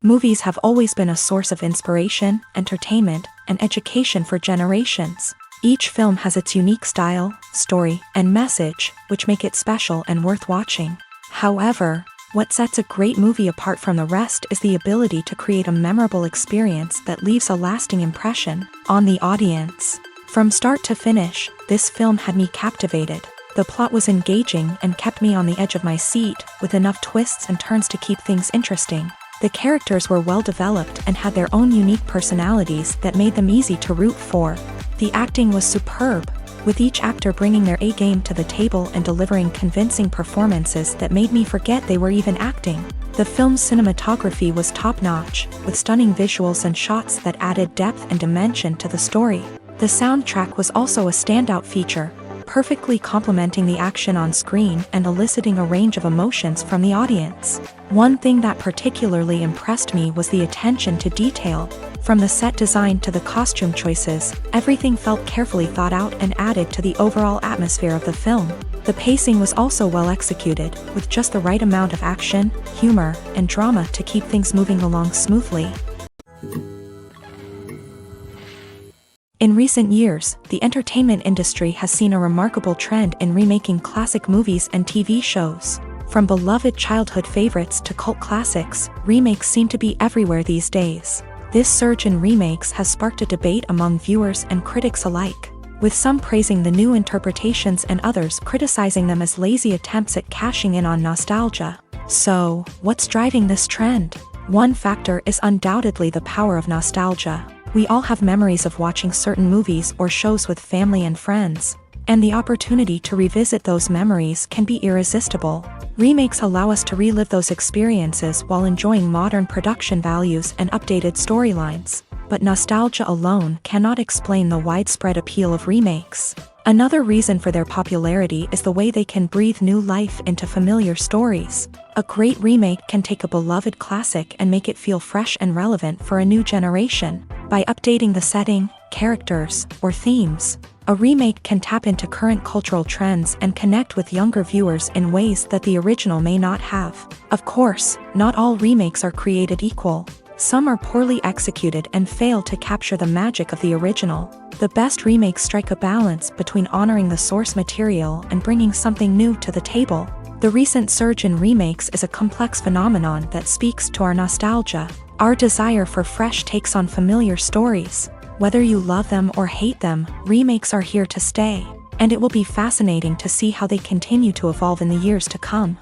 Movies have always been a source of inspiration, entertainment, and education for generations. Each film has its unique style, story, and message, which make it special and worth watching. However, what sets a great movie apart from the rest is the ability to create a memorable experience that leaves a lasting impression on the audience. From start to finish, this film had me captivated. The plot was engaging and kept me on the edge of my seat, with enough twists and turns to keep things interesting. The characters were well developed and had their own unique personalities that made them easy to root for. The acting was superb, with each actor bringing their A-game to the table and delivering convincing performances that made me forget they were even acting. The film's cinematography was top-notch, with stunning visuals and shots that added depth and dimension to the story. The soundtrack was also a standout feature, perfectly complementing the action on screen and eliciting a range of emotions from the audience. One thing that particularly impressed me was the attention to detail. From the set design to the costume choices, everything felt carefully thought out and added to the overall atmosphere of the film. The pacing was also well executed, with just the right amount of action, humor, and drama to keep things moving along smoothly. In recent years, the entertainment industry has seen a remarkable trend in remaking classic movies and TV shows. From beloved childhood favorites to cult classics, remakes seem to be everywhere these days. This surge in remakes has sparked a debate among viewers and critics alike, with some praising the new interpretations and others criticizing them as lazy attempts at cashing in on nostalgia. So, what's driving this trend? One factor is undoubtedly the power of nostalgia. We all have memories of watching certain movies or shows with family and friends, and the opportunity to revisit those memories can be irresistible. Remakes allow us to relive those experiences while enjoying modern production values and updated storylines, but nostalgia alone cannot explain the widespread appeal of remakes. Another reason for their popularity is the way they can breathe new life into familiar stories. A great remake can take a beloved classic and make it feel fresh and relevant for a new generation. By updating the setting, characters, or themes, a remake can tap into current cultural trends and connect with younger viewers in ways that the original may not have. Of course, not all remakes are created equal. Some are poorly executed and fail to capture the magic of the original. The best remakes strike a balance between honoring the source material and bringing something new to the table. The recent surge in remakes is a complex phenomenon that speaks to our nostalgia, our desire for fresh takes on familiar stories. Whether you love them or hate them, remakes are here to stay, and it will be fascinating to see how they continue to evolve in the years to come.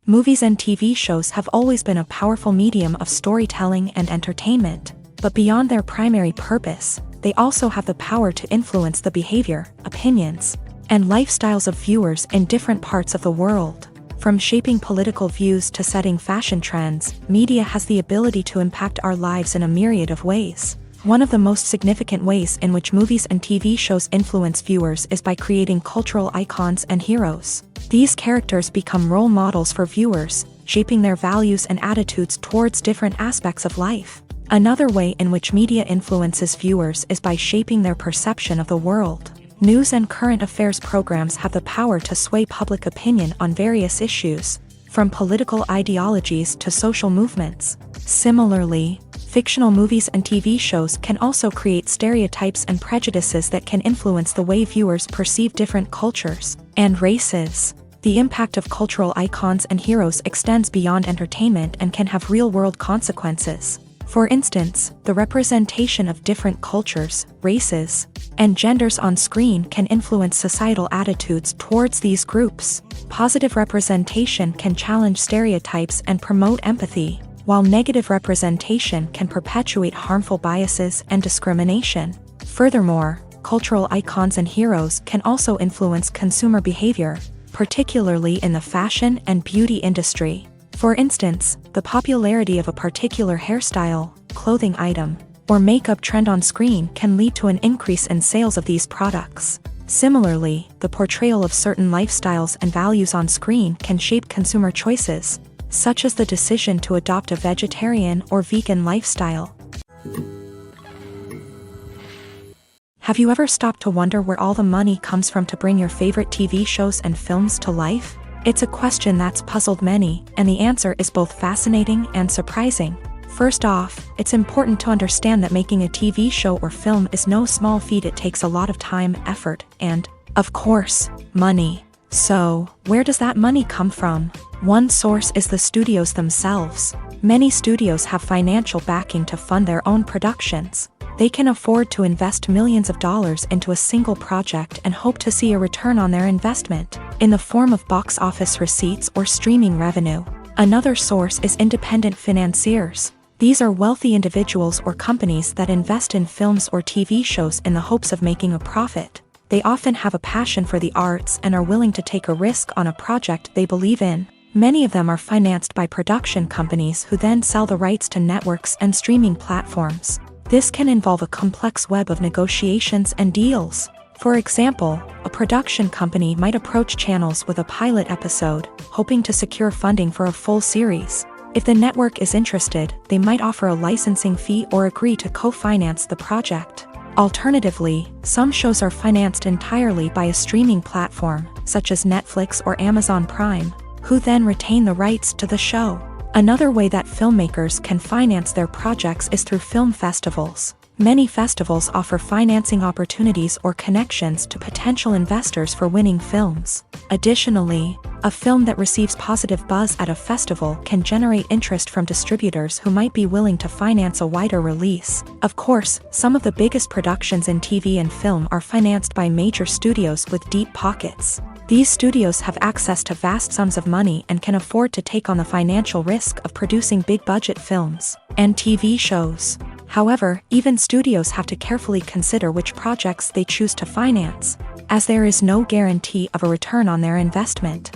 Movies and TV shows have always been a powerful medium of storytelling and entertainment, but beyond their primary purpose, they also have the power to influence the behavior, opinions, and lifestyles of viewers in different parts of the world. From shaping political views to setting fashion trends, media has the ability to impact our lives in a myriad of ways. One of the most significant ways in which movies and TV shows influence viewers is by creating cultural icons and heroes. These characters become role models for viewers, shaping their values and attitudes towards different aspects of life. Another way in which media influences viewers is by shaping their perception of the world. News and current affairs programs have the power to sway public opinion on various issues, from political ideologies to social movements. Similarly, fictional movies and TV shows can also create stereotypes and prejudices that can influence the way viewers perceive different cultures and races. The impact of cultural icons and heroes extends beyond entertainment and can have real-world consequences. For instance, the representation of different cultures, races, and genders on screen can influence societal attitudes towards these groups. Positive representation can challenge stereotypes and promote empathy, while negative representation can perpetuate harmful biases and discrimination. Furthermore, cultural icons and heroes can also influence consumer behavior, particularly in the fashion and beauty industry. For instance, the popularity of a particular hairstyle, clothing item, or makeup trend on screen can lead to an increase in sales of these products. Similarly, the portrayal of certain lifestyles and values on screen can shape consumer choices, such as the decision to adopt a vegetarian or vegan lifestyle. Have you ever stopped to wonder where all the money comes from to bring your favorite TV shows and films to life? It's a question that's puzzled many, and the answer is both fascinating and surprising. First off, it's important to understand that making a TV show or film is no small feat. It takes a lot of time, effort, and, of course, money. So, where does that money come from? One source is the studios themselves. Many studios have financial backing to fund their own productions. They can afford to invest millions of dollars into a single project and hope to see a return on their investment, in the form of box office receipts or streaming revenue. Another source is independent financiers. These are wealthy individuals or companies that invest in films or TV shows in the hopes of making a profit. They often have a passion for the arts and are willing to take a risk on a project they believe in. Many of them are financed by production companies who then sell the rights to networks and streaming platforms. This can involve a complex web of negotiations and deals. For example, a production company might approach channels with a pilot episode, hoping to secure funding for a full series. If the network is interested, they might offer a licensing fee or agree to co-finance the project. Alternatively, some shows are financed entirely by a streaming platform, such as Netflix or Amazon Prime, who then retain the rights to the show. Another way that filmmakers can finance their projects is through film festivals. Many festivals offer financing opportunities or connections to potential investors for winning films. Additionally, a film that receives positive buzz at a festival can generate interest from distributors who might be willing to finance a wider release. Of course, some of the biggest productions in TV and film are financed by major studios with deep pockets. These studios have access to vast sums of money and can afford to take on the financial risk of producing big-budget films and TV shows. However, even studios have to carefully consider which projects they choose to finance, as there is no guarantee of a return on their investment.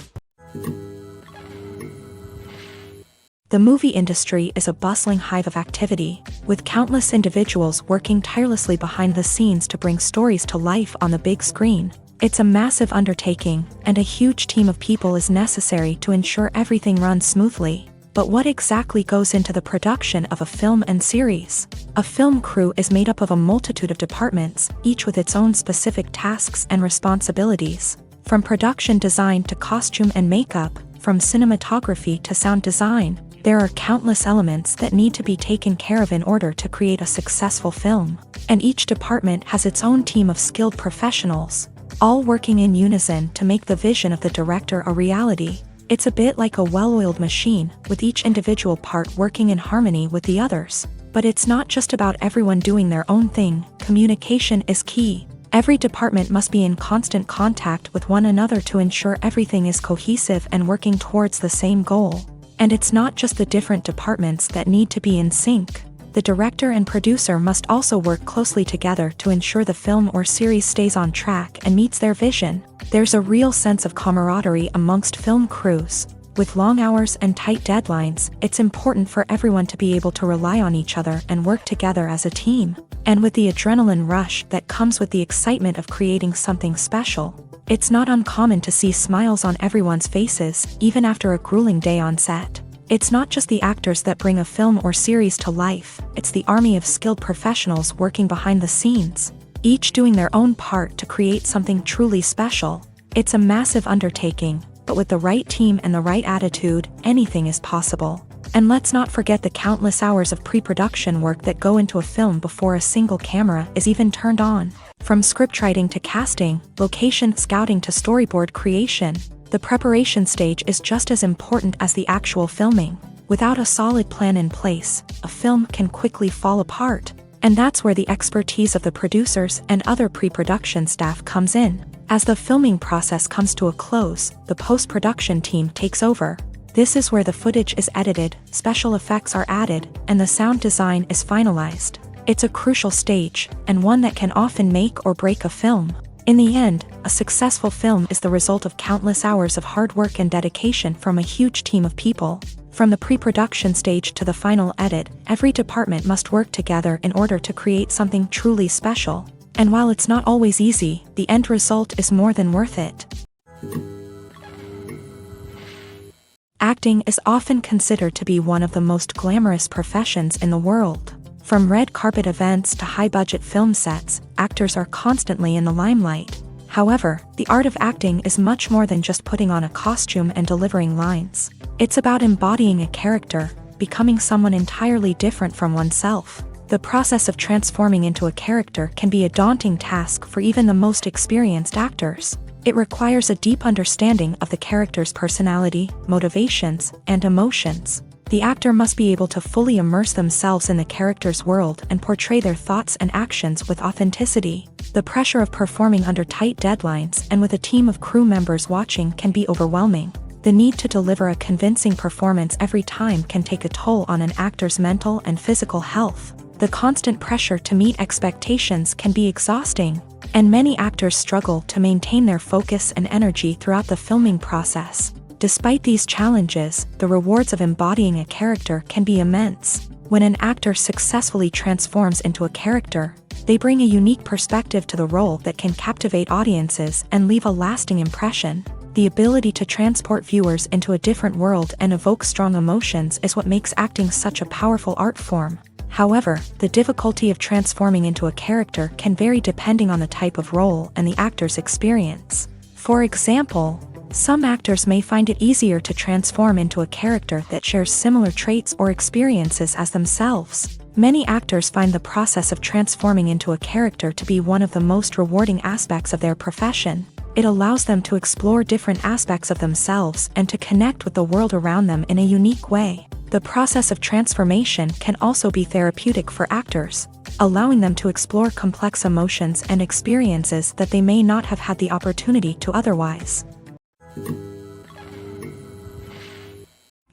The movie industry is a bustling hive of activity, with countless individuals working tirelessly behind the scenes to bring stories to life on the big screen. It's a massive undertaking, and a huge team of people is necessary to ensure everything runs smoothly. But what exactly goes into the production of a film and series? A film crew is made up of a multitude of departments, each with its own specific tasks and responsibilities. From production design to costume and makeup, from cinematography to sound design, there are countless elements that need to be taken care of in order to create a successful film. And each department has its own team of skilled professionals, all working in unison to make the vision of the director a reality. It's a bit like a well-oiled machine, with each individual part working in harmony with the others. But it's not just about everyone doing their own thing. Communication is key. Every department must be in constant contact with one another to ensure everything is cohesive and working towards the same goal. And it's not just the different departments that need to be in sync. The director and producer must also work closely together to ensure the film or series stays on track and meets their vision. There's a real sense of camaraderie amongst film crews. With long hours and tight deadlines, it's important for everyone to be able to rely on each other and work together as a team. And with the adrenaline rush that comes with the excitement of creating something special, it's not uncommon to see smiles on everyone's faces, even after a grueling day on set. It's not just the actors that bring a film or series to life, it's the army of skilled professionals working behind the scenes, each doing their own part to create something truly special. It's a massive undertaking, but with the right team and the right attitude, anything is possible. And let's not forget the countless hours of pre-production work that go into a film before a single camera is even turned on. From scriptwriting to casting, location scouting to storyboard creation, the preparation stage is just as important as the actual filming. Without a solid plan in place, a film can quickly fall apart. And that's where the expertise of the producers and other pre-production staff comes in. As the filming process comes to a close, the post-production team takes over. This is where the footage is edited, special effects are added, and the sound design is finalized. It's a crucial stage, and one that can often make or break a film. In the end, a successful film is the result of countless hours of hard work and dedication from a huge team of people. From the pre-production stage to the final edit, every department must work together in order to create something truly special. And while it's not always easy, the end result is more than worth it. Acting is often considered to be one of the most glamorous professions in the world. From red carpet events to high-budget film sets, actors are constantly in the limelight. However, the art of acting is much more than just putting on a costume and delivering lines. It's about embodying a character, becoming someone entirely different from oneself. The process of transforming into a character can be a daunting task for even the most experienced actors. It requires a deep understanding of the character's personality, motivations, and emotions. The actor must be able to fully immerse themselves in the character's world and portray their thoughts and actions with authenticity. The pressure of performing under tight deadlines and with a team of crew members watching can be overwhelming. The need to deliver a convincing performance every time can take a toll on an actor's mental and physical health. The constant pressure to meet expectations can be exhausting, and many actors struggle to maintain their focus and energy throughout the filming process. Despite these challenges, the rewards of embodying a character can be immense. When an actor successfully transforms into a character, they bring a unique perspective to the role that can captivate audiences and leave a lasting impression. The ability to transport viewers into a different world and evoke strong emotions is what makes acting such a powerful art form. However, the difficulty of transforming into a character can vary depending on the type of role and the actor's experience. For example, some actors may find it easier to transform into a character that shares similar traits or experiences as themselves. Many actors find the process of transforming into a character to be one of the most rewarding aspects of their profession. It allows them to explore different aspects of themselves and to connect with the world around them in a unique way. The process of transformation can also be therapeutic for actors, allowing them to explore complex emotions and experiences that they may not have had the opportunity to otherwise.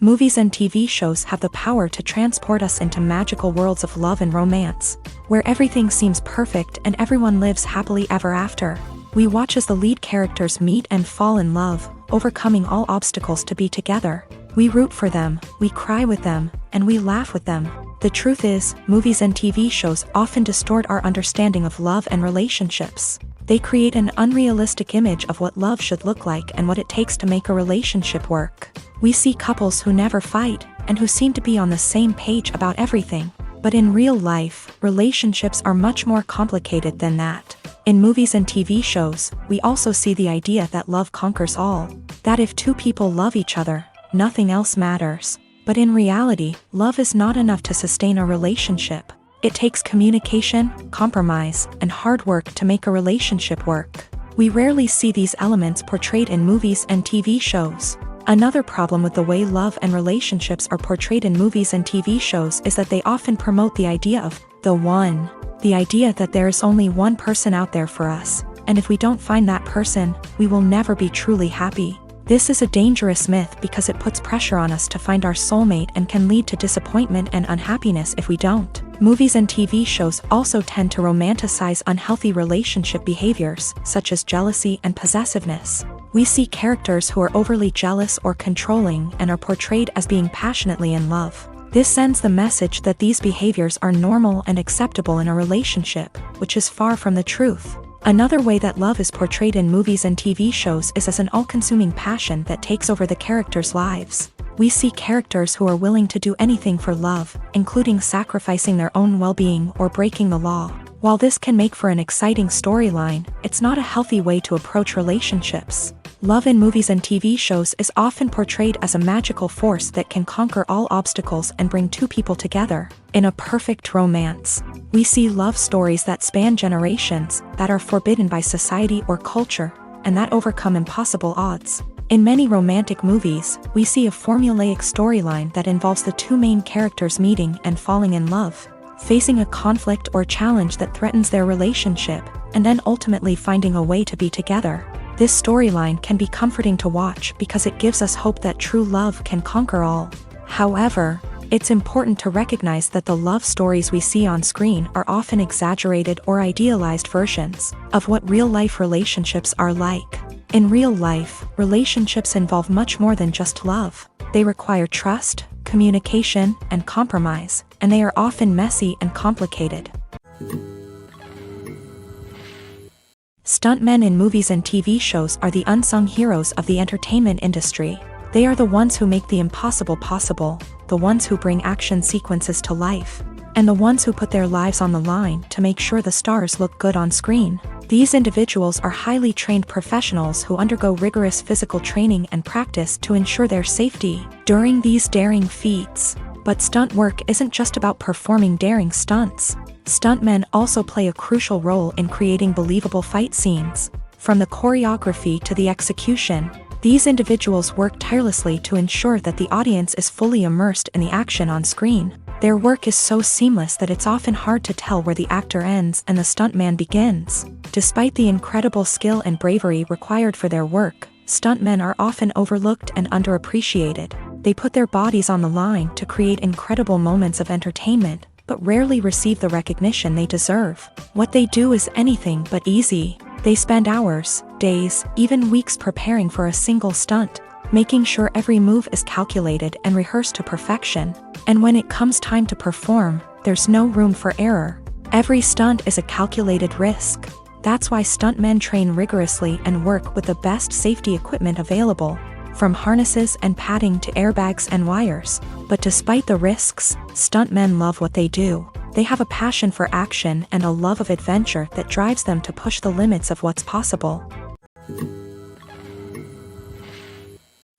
Movies and TV shows have the power to transport us into magical worlds of love and romance, where everything seems perfect and everyone lives happily ever after. We watch as the lead characters meet and fall in love, overcoming all obstacles to be together. We root for them, we cry with them, and we laugh with them. The truth is, movies and TV shows often distort our understanding of love and relationships. They create an unrealistic image of what love should look like and what it takes to make a relationship work. We see couples who never fight, and who seem to be on the same page about everything. But in real life, relationships are much more complicated than that. In movies and TV shows, we also see the idea that love conquers all. That if two people love each other, nothing else matters. But in reality, love is not enough to sustain a relationship. It takes communication, compromise, and hard work to make a relationship work. We rarely see these elements portrayed in movies and TV shows. Another problem with the way love and relationships are portrayed in movies and TV shows is that they often promote the idea of the one. The idea that there is only one person out there for us, and if we don't find that person, we will never be truly happy. This is a dangerous myth because it puts pressure on us to find our soulmate and can lead to disappointment and unhappiness if we don't. Movies and TV shows also tend to romanticize unhealthy relationship behaviors, such as jealousy and possessiveness. We see characters who are overly jealous or controlling and are portrayed as being passionately in love. This sends the message that these behaviors are normal and acceptable in a relationship, which is far from the truth. Another way that love is portrayed in movies and TV shows is as an all-consuming passion that takes over the characters' lives. We see characters who are willing to do anything for love, including sacrificing their own well-being or breaking the law. While this can make for an exciting storyline, it's not a healthy way to approach relationships. Love in movies and TV shows is often portrayed as a magical force that can conquer all obstacles and bring two people together. In a perfect romance, we see love stories that span generations, that are forbidden by society or culture, and that overcome impossible odds. In many romantic movies, we see a formulaic storyline that involves the two main characters meeting and falling in love, facing a conflict or challenge that threatens their relationship, and then ultimately finding a way to be together. This storyline can be comforting to watch because it gives us hope that true love can conquer all. However, it's important to recognize that the love stories we see on screen are often exaggerated or idealized versions of what real-life relationships are like. In real life, relationships involve much more than just love. They require trust, communication, and compromise, and they are often messy and complicated. Stuntmen in movies and TV shows are the unsung heroes of the entertainment industry. They are the ones who make the impossible possible, the ones who bring action sequences to life, and the ones who put their lives on the line to make sure the stars look good on screen. These individuals are highly trained professionals who undergo rigorous physical training and practice to ensure their safety during these daring feats. But stunt work isn't just about performing daring stunts. Stuntmen also play a crucial role in creating believable fight scenes. From the choreography to the execution, these individuals work tirelessly to ensure that the audience is fully immersed in the action on screen. Their work is so seamless that it's often hard to tell where the actor ends and the stuntman begins. Despite the incredible skill and bravery required for their work, stuntmen are often overlooked and underappreciated. They put their bodies on the line to create incredible moments of entertainment, but rarely receive the recognition they deserve. What they do is anything but easy. They spend hours, days, even weeks preparing for a single stunt, making sure every move is calculated and rehearsed to perfection. And when it comes time to perform, there's no room for error. Every stunt is a calculated risk. That's why stuntmen train rigorously and work with the best safety equipment available, from harnesses and padding to airbags and wires. But despite the risks, stuntmen love what they do. They have a passion for action and a love of adventure that drives them to push the limits of what's possible.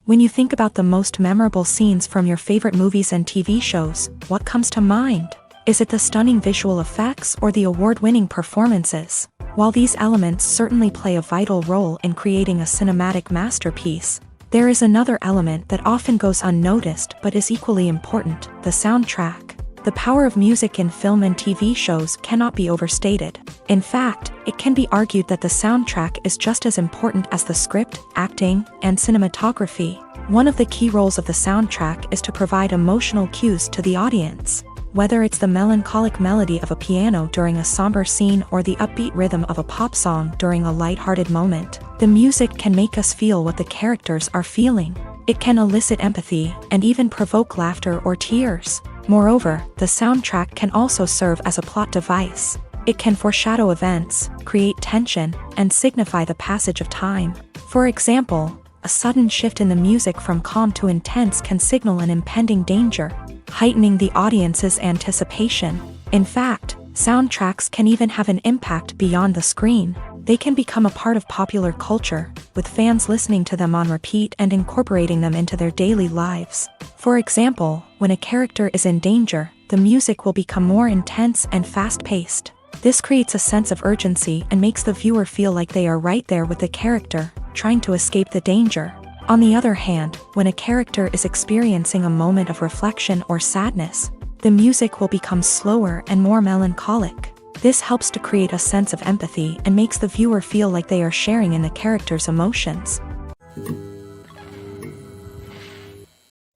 When you think about the most memorable scenes from your favorite movies and TV shows, what comes to mind? Is it the stunning visual effects or the award-winning performances? While these elements certainly play a vital role in creating a cinematic masterpiece, there is another element that often goes unnoticed but is equally important: the soundtrack. The power of music in film and TV shows cannot be overstated. In fact, it can be argued that the soundtrack is just as important as the script, acting, and cinematography. One of the key roles of the soundtrack is to provide emotional cues to the audience. Whether it's the melancholic melody of a piano during a somber scene or the upbeat rhythm of a pop song during a lighthearted moment, the music can make us feel what the characters are feeling. It can elicit empathy and even provoke laughter or tears. Moreover, the soundtrack can also serve as a plot device. It can foreshadow events, create tension, and signify the passage of time. For example, a sudden shift in the music from calm to intense can signal an impending danger, heightening the audience's anticipation. In fact, soundtracks can even have an impact beyond the screen. They can become a part of popular culture, with fans listening to them on repeat and incorporating them into their daily lives. For example, when a character is in danger, the music will become more intense and fast-paced. This creates a sense of urgency and makes the viewer feel like they are right there with the character, trying to escape the danger. On the other hand, when a character is experiencing a moment of reflection or sadness, the music will become slower and more melancholic. This helps to create a sense of empathy and makes the viewer feel like they are sharing in the character's emotions.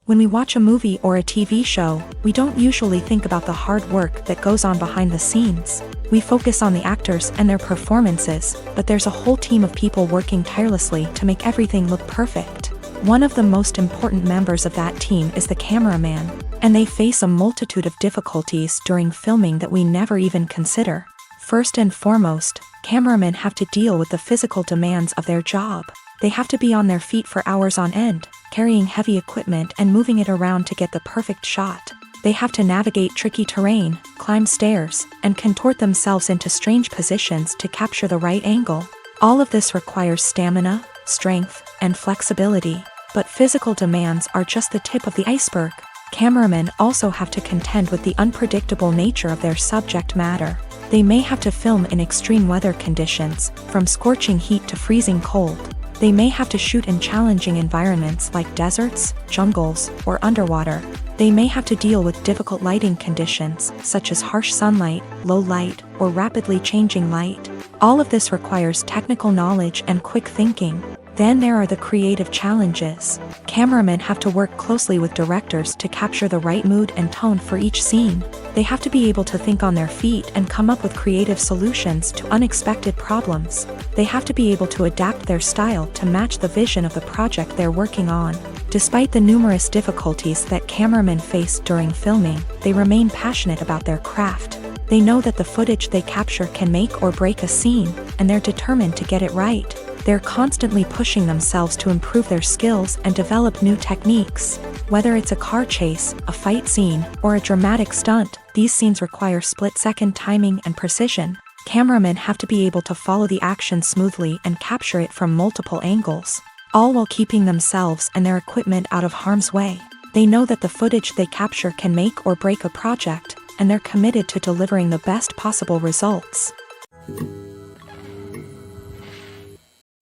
When we watch a movie or a TV show, we don't usually think about the hard work that goes on behind the scenes. We focus on the actors and their performances, but there's a whole team of people working tirelessly to make everything look perfect. One of the most important members of that team is the cameraman, and they face a multitude of difficulties during filming that we never even consider. First and foremost, cameramen have to deal with the physical demands of their job. They have to be on their feet for hours on end, carrying heavy equipment and moving it around to get the perfect shot. They have to navigate tricky terrain, climb stairs, and contort themselves into strange positions to capture the right angle. All of this requires stamina, strength, and flexibility. But physical demands are just the tip of the iceberg. Cameramen also have to contend with the unpredictable nature of their subject matter. They may have to film in extreme weather conditions, from scorching heat to freezing cold. They may have to shoot in challenging environments like deserts, jungles, or underwater. They may have to deal with difficult lighting conditions, such as harsh sunlight, low light, or rapidly changing light. All of this requires technical knowledge and quick thinking. Then there are the creative challenges. Cameramen have to work closely with directors to capture the right mood and tone for each scene. They have to be able to think on their feet and come up with creative solutions to unexpected problems. They have to be able to adapt their style to match the vision of the project they're working on. Despite the numerous difficulties that cameramen face during filming, they remain passionate about their craft. They know that the footage they capture can make or break a scene, and they're determined to get it right. They're constantly pushing themselves to improve their skills and develop new techniques. Whether it's a car chase, a fight scene, or a dramatic stunt, these scenes require split-second timing and precision. Cameramen have to be able to follow the action smoothly and capture it from multiple angles, all while keeping themselves and their equipment out of harm's way. They know that the footage they capture can make or break a project, and they're committed to delivering the best possible results.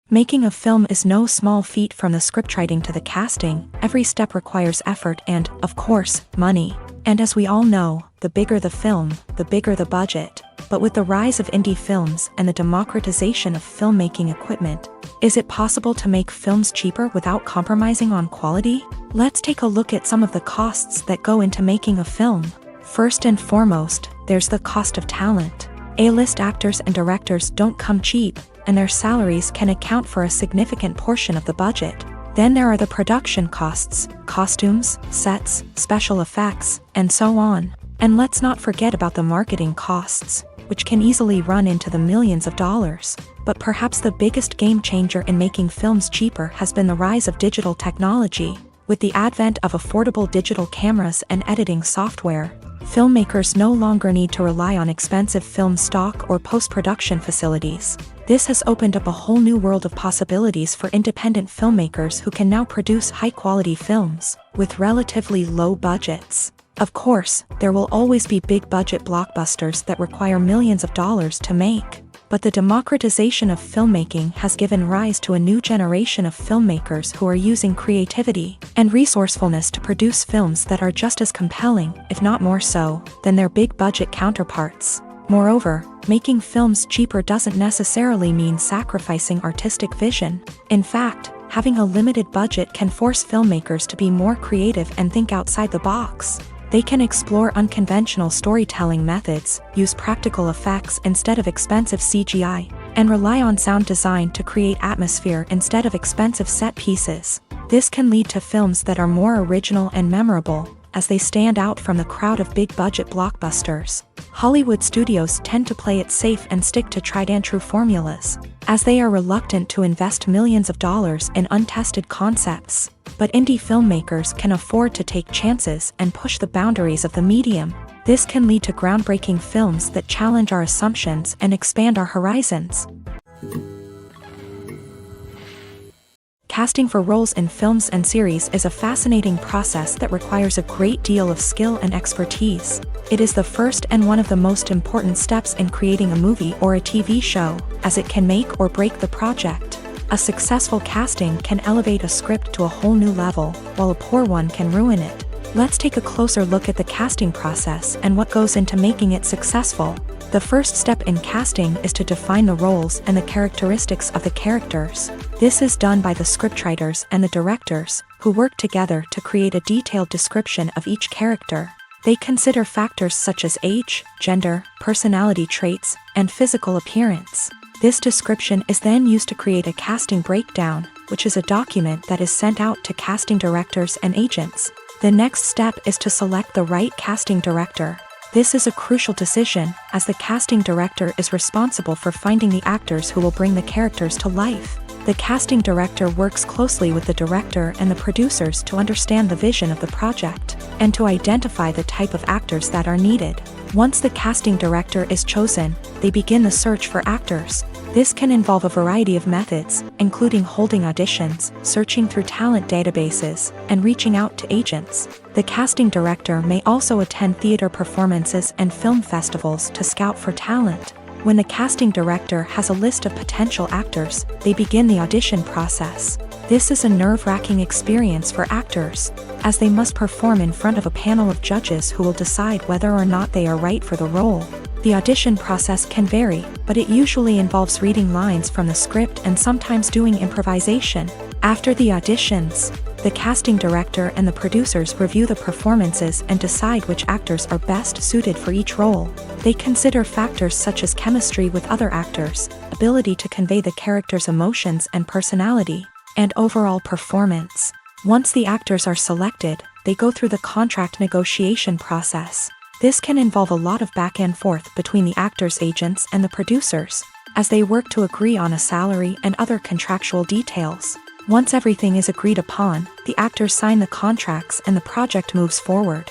Making a film is no small feat. From the scriptwriting to the casting, every step requires effort and, of course, money. And as we all know, the bigger the film, the bigger the budget. But with the rise of indie films and the democratization of filmmaking equipment, is it possible to make films cheaper without compromising on quality? Let's take a look at some of the costs that go into making a film. First and foremost, there's the cost of talent. A-list actors and directors don't come cheap, and their salaries can account for a significant portion of the budget. Then there are the production costs, costumes, sets, special effects, and so on. And let's not forget about the marketing costs, which can easily run into the millions of dollars. But perhaps the biggest game changer in making films cheaper has been the rise of digital technology. With the advent of affordable digital cameras and editing software, filmmakers no longer need to rely on expensive film stock or post-production facilities. This has opened up a whole new world of possibilities for independent filmmakers who can now produce high-quality films with relatively low budgets. Of course, there will always be big-budget blockbusters that require millions of dollars to make. But the democratization of filmmaking has given rise to a new generation of filmmakers who are using creativity and resourcefulness to produce films that are just as compelling, if not more so, than their big-budget counterparts. Moreover, making films cheaper doesn't necessarily mean sacrificing artistic vision. In fact, having a limited budget can force filmmakers to be more creative and think outside the box. They can explore unconventional storytelling methods, use practical effects instead of expensive CGI, and rely on sound design to create atmosphere instead of expensive set pieces. This can lead to films that are more original and memorable, as they stand out from the crowd of big-budget blockbusters. Hollywood studios tend to play it safe and stick to tried-and-true formulas, as they are reluctant to invest millions of dollars in untested concepts. But indie filmmakers can afford to take chances and push the boundaries of the medium. This can lead to groundbreaking films that challenge our assumptions and expand our horizons. Casting for roles in films and series is a fascinating process that requires a great deal of skill and expertise. It is the first and one of the most important steps in creating a movie or a TV show, as it can make or break the project. A successful casting can elevate a script to a whole new level, while a poor one can ruin it. Let's take a closer look at the casting process and what goes into making it successful. The first step in casting is to define the roles and the characteristics of the characters. This is done by the scriptwriters and the directors, who work together to create a detailed description of each character. They consider factors such as age, gender, personality traits, and physical appearance. This description is then used to create a casting breakdown, which is a document that is sent out to casting directors and agents. The next step is to select the right casting director. This is a crucial decision, as the casting director is responsible for finding the actors who will bring the characters to life. The casting director works closely with the director and the producers to understand the vision of the project, and to identify the type of actors that are needed. Once the casting director is chosen, they begin the search for actors. This can involve a variety of methods, including holding auditions, searching through talent databases, and reaching out to agents. The casting director may also attend theater performances and film festivals to scout for talent. When the casting director has a list of potential actors, they begin the audition process. This is a nerve-wracking experience for actors, as they must perform in front of a panel of judges who will decide whether or not they are right for the role. The audition process can vary, but it usually involves reading lines from the script and sometimes doing improvisation. After the auditions, the casting director and the producers review the performances and decide which actors are best suited for each role. They consider factors such as chemistry with other actors, ability to convey the character's emotions and personality, and overall performance. Once the actors are selected, they go through the contract negotiation process. This can involve a lot of back and forth between the actors' agents and the producers, as they work to agree on a salary and other contractual details. Once everything is agreed upon, the actors sign the contracts and the project moves forward.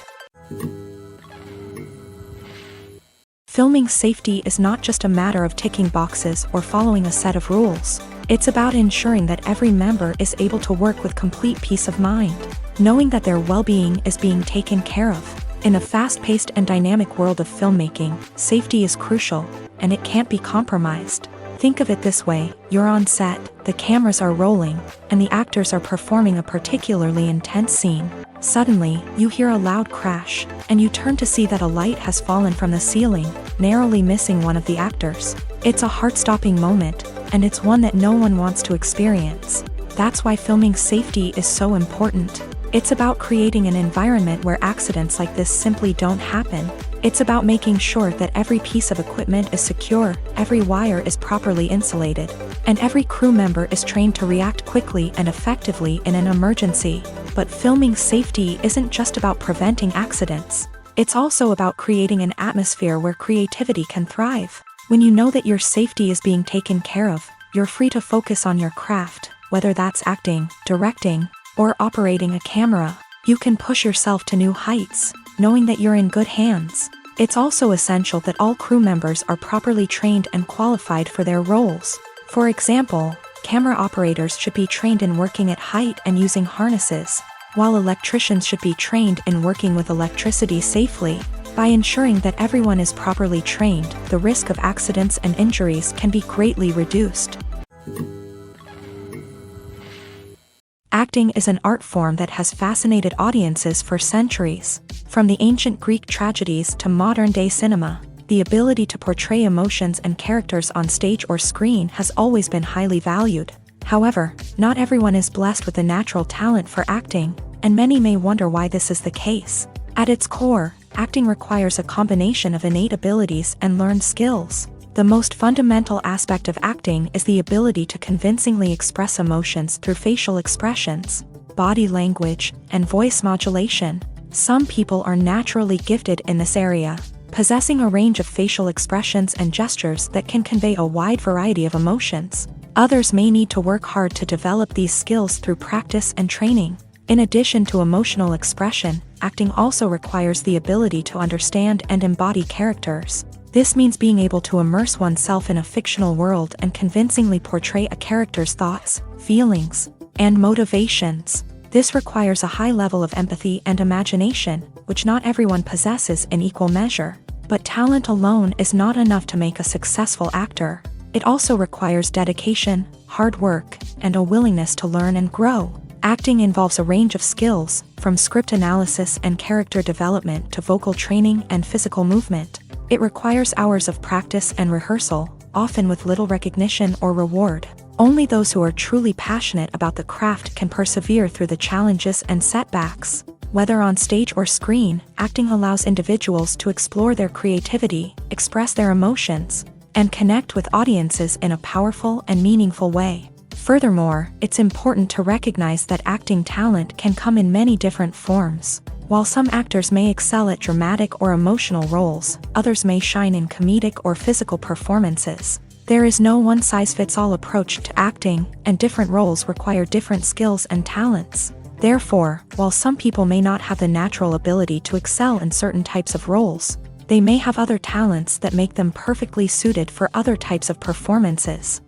Filming safety is not just a matter of ticking boxes or following a set of rules. It's about ensuring that every member is able to work with complete peace of mind, knowing that their well-being is being taken care of. In a fast-paced and dynamic world of filmmaking, safety is crucial, and it can't be compromised. Think of it this way: you're on set, the cameras are rolling, and the actors are performing a particularly intense scene. Suddenly, you hear a loud crash, and you turn to see that a light has fallen from the ceiling, narrowly missing one of the actors. It's a heart-stopping moment, and it's one that no one wants to experience. That's why filming safety is so important. It's about creating an environment where accidents like this simply don't happen. It's about making sure that every piece of equipment is secure, every wire is properly insulated, and every crew member is trained to react quickly and effectively in an emergency. But filming safety isn't just about preventing accidents. It's also about creating an atmosphere where creativity can thrive. When you know that your safety is being taken care of, you're free to focus on your craft, whether that's acting, directing, or operating a camera. You can push yourself to new heights, knowing that you're in good hands. It's also essential that all crew members are properly trained and qualified for their roles. For example, camera operators should be trained in working at height and using harnesses, while electricians should be trained in working with electricity safely. By ensuring that everyone is properly trained, the risk of accidents and injuries can be greatly reduced. Acting is an art form that has fascinated audiences for centuries. From the ancient Greek tragedies to modern-day cinema, the ability to portray emotions and characters on stage or screen has always been highly valued. However, not everyone is blessed with a natural talent for acting, and many may wonder why this is the case. At its core, acting requires a combination of innate abilities and learned skills. The most fundamental aspect of acting is the ability to convincingly express emotions through facial expressions, body language, and voice modulation. Some people are naturally gifted in this area, possessing a range of facial expressions and gestures that can convey a wide variety of emotions. Others may need to work hard to develop these skills through practice and training. In addition to emotional expression, acting also requires the ability to understand and embody characters. This means being able to immerse oneself in a fictional world and convincingly portray a character's thoughts, feelings, and motivations. This requires a high level of empathy and imagination, which not everyone possesses in equal measure. But talent alone is not enough to make a successful actor. It also requires dedication, hard work, and a willingness to learn and grow. Acting involves a range of skills, from script analysis and character development to vocal training and physical movement. It requires hours of practice and rehearsal, often with little recognition or reward. Only those who are truly passionate about the craft can persevere through the challenges and setbacks. Whether on stage or screen, acting allows individuals to explore their creativity, express their emotions, and connect with audiences in a powerful and meaningful way. Furthermore, it's important to recognize that acting talent can come in many different forms. While some actors may excel at dramatic or emotional roles, others may shine in comedic or physical performances. There is no one-size-fits-all approach to acting, and different roles require different skills and talents. Therefore, while some people may not have the natural ability to excel in certain types of roles, they may have other talents that make them perfectly suited for other types of performances.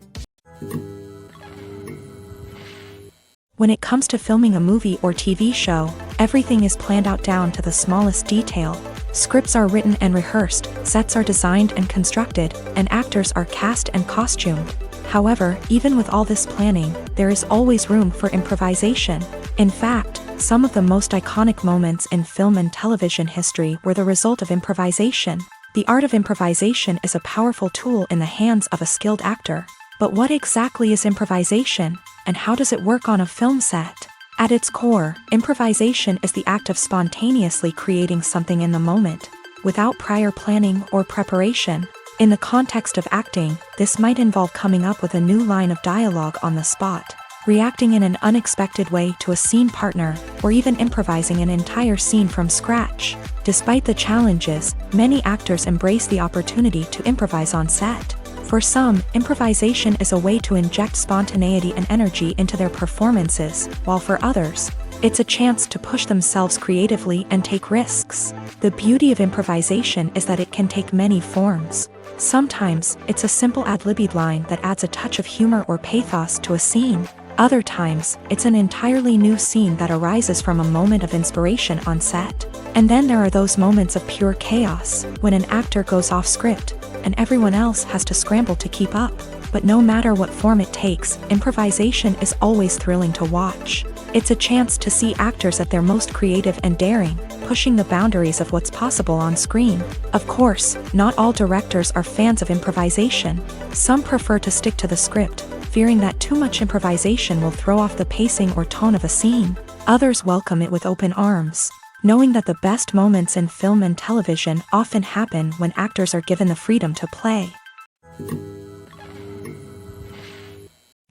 When it comes to filming a movie or TV show, everything is planned out down to the smallest detail. Scripts are written and rehearsed, sets are designed and constructed, and actors are cast and costumed. However, even with all this planning, there is always room for improvisation. In fact, some of the most iconic moments in film and television history were the result of improvisation. The art of improvisation is a powerful tool in the hands of a skilled actor. But what exactly is improvisation, and how does it work on a film set? At its core, improvisation is the act of spontaneously creating something in the moment, without prior planning or preparation. In the context of acting, this might involve coming up with a new line of dialogue on the spot, reacting in an unexpected way to a scene partner, or even improvising an entire scene from scratch. Despite the challenges, many actors embrace the opportunity to improvise on set. For some, improvisation is a way to inject spontaneity and energy into their performances, while for others, It's a chance to push themselves creatively and take risks. The beauty of improvisation is that it can take many forms. Sometimes, it's a simple ad-libbed line that adds a touch of humor or pathos to a scene. Other times, it's an entirely new scene that arises from a moment of inspiration on set. And then there are those moments of pure chaos, when an actor goes off script, and everyone else has to scramble to keep up. But no matter what form it takes, improvisation is always thrilling to watch. It's a chance to see actors at their most creative and daring, pushing the boundaries of what's possible on screen. Of course, not all directors are fans of improvisation. Some prefer to stick to the script, fearing that too much improvisation will throw off the pacing or tone of a scene. Others welcome it with open arms, knowing that the best moments in film and television often happen when actors are given the freedom to play.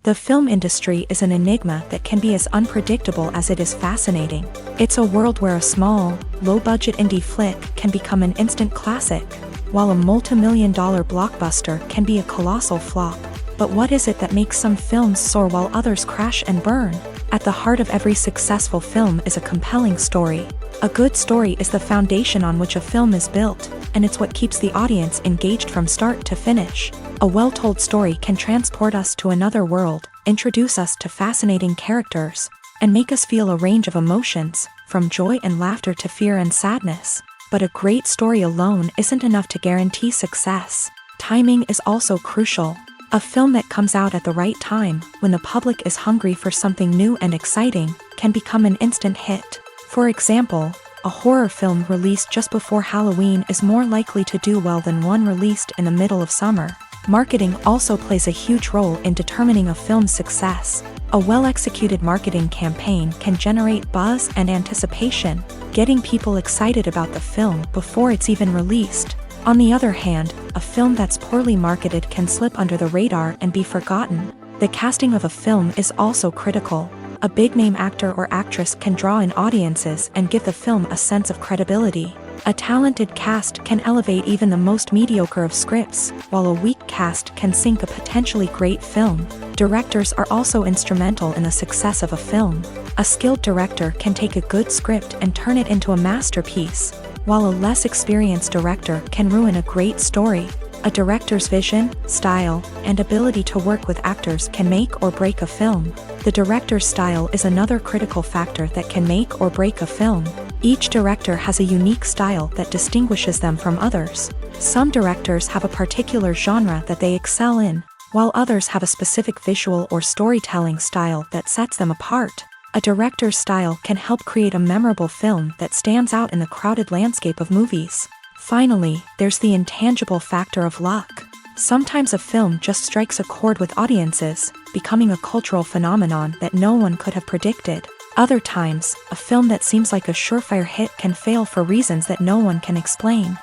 The film industry is an enigma that can be as unpredictable as it is fascinating. It's a world where a small, low-budget indie flick can become an instant classic, while a multi-million-dollar blockbuster can be a colossal flop. But what is it that makes some films soar while others crash and burn? At the heart of every successful film is a compelling story. A good story is the foundation on which a film is built, and it's what keeps the audience engaged from start to finish. A well-told story can transport us to another world, introduce us to fascinating characters, and make us feel a range of emotions, from joy and laughter to fear and sadness. But a great story alone isn't enough to guarantee success. Timing is also crucial. A film that comes out at the right time, when the public is hungry for something new and exciting, can become an instant hit. For example, a horror film released just before Halloween is more likely to do well than one released in the middle of summer. Marketing also plays a huge role in determining a film's success. A well-executed marketing campaign can generate buzz and anticipation, getting people excited about the film before it's even released. On the other hand, a film that's poorly marketed can slip under the radar and be forgotten. The casting of a film is also critical. A big-name actor or actress can draw in audiences and give the film a sense of credibility. A talented cast can elevate even the most mediocre of scripts, while a weak cast can sink a potentially great film. Directors are also instrumental in the success of a film. A skilled director can take a good script and turn it into a masterpiece, while a less experienced director can ruin a great story. A director's vision, style, and ability to work with actors can make or break a film. The director's style is another critical factor that can make or break a film. Each director has a unique style that distinguishes them from others. Some directors have a particular genre that they excel in, while others have a specific visual or storytelling style that sets them apart. A director's style can help create a memorable film that stands out in the crowded landscape of movies. Finally, there's the intangible factor of luck. Sometimes a film just strikes a chord with audiences, becoming a cultural phenomenon that no one could have predicted. Other times, a film that seems like a surefire hit can fail for reasons that no one can explain.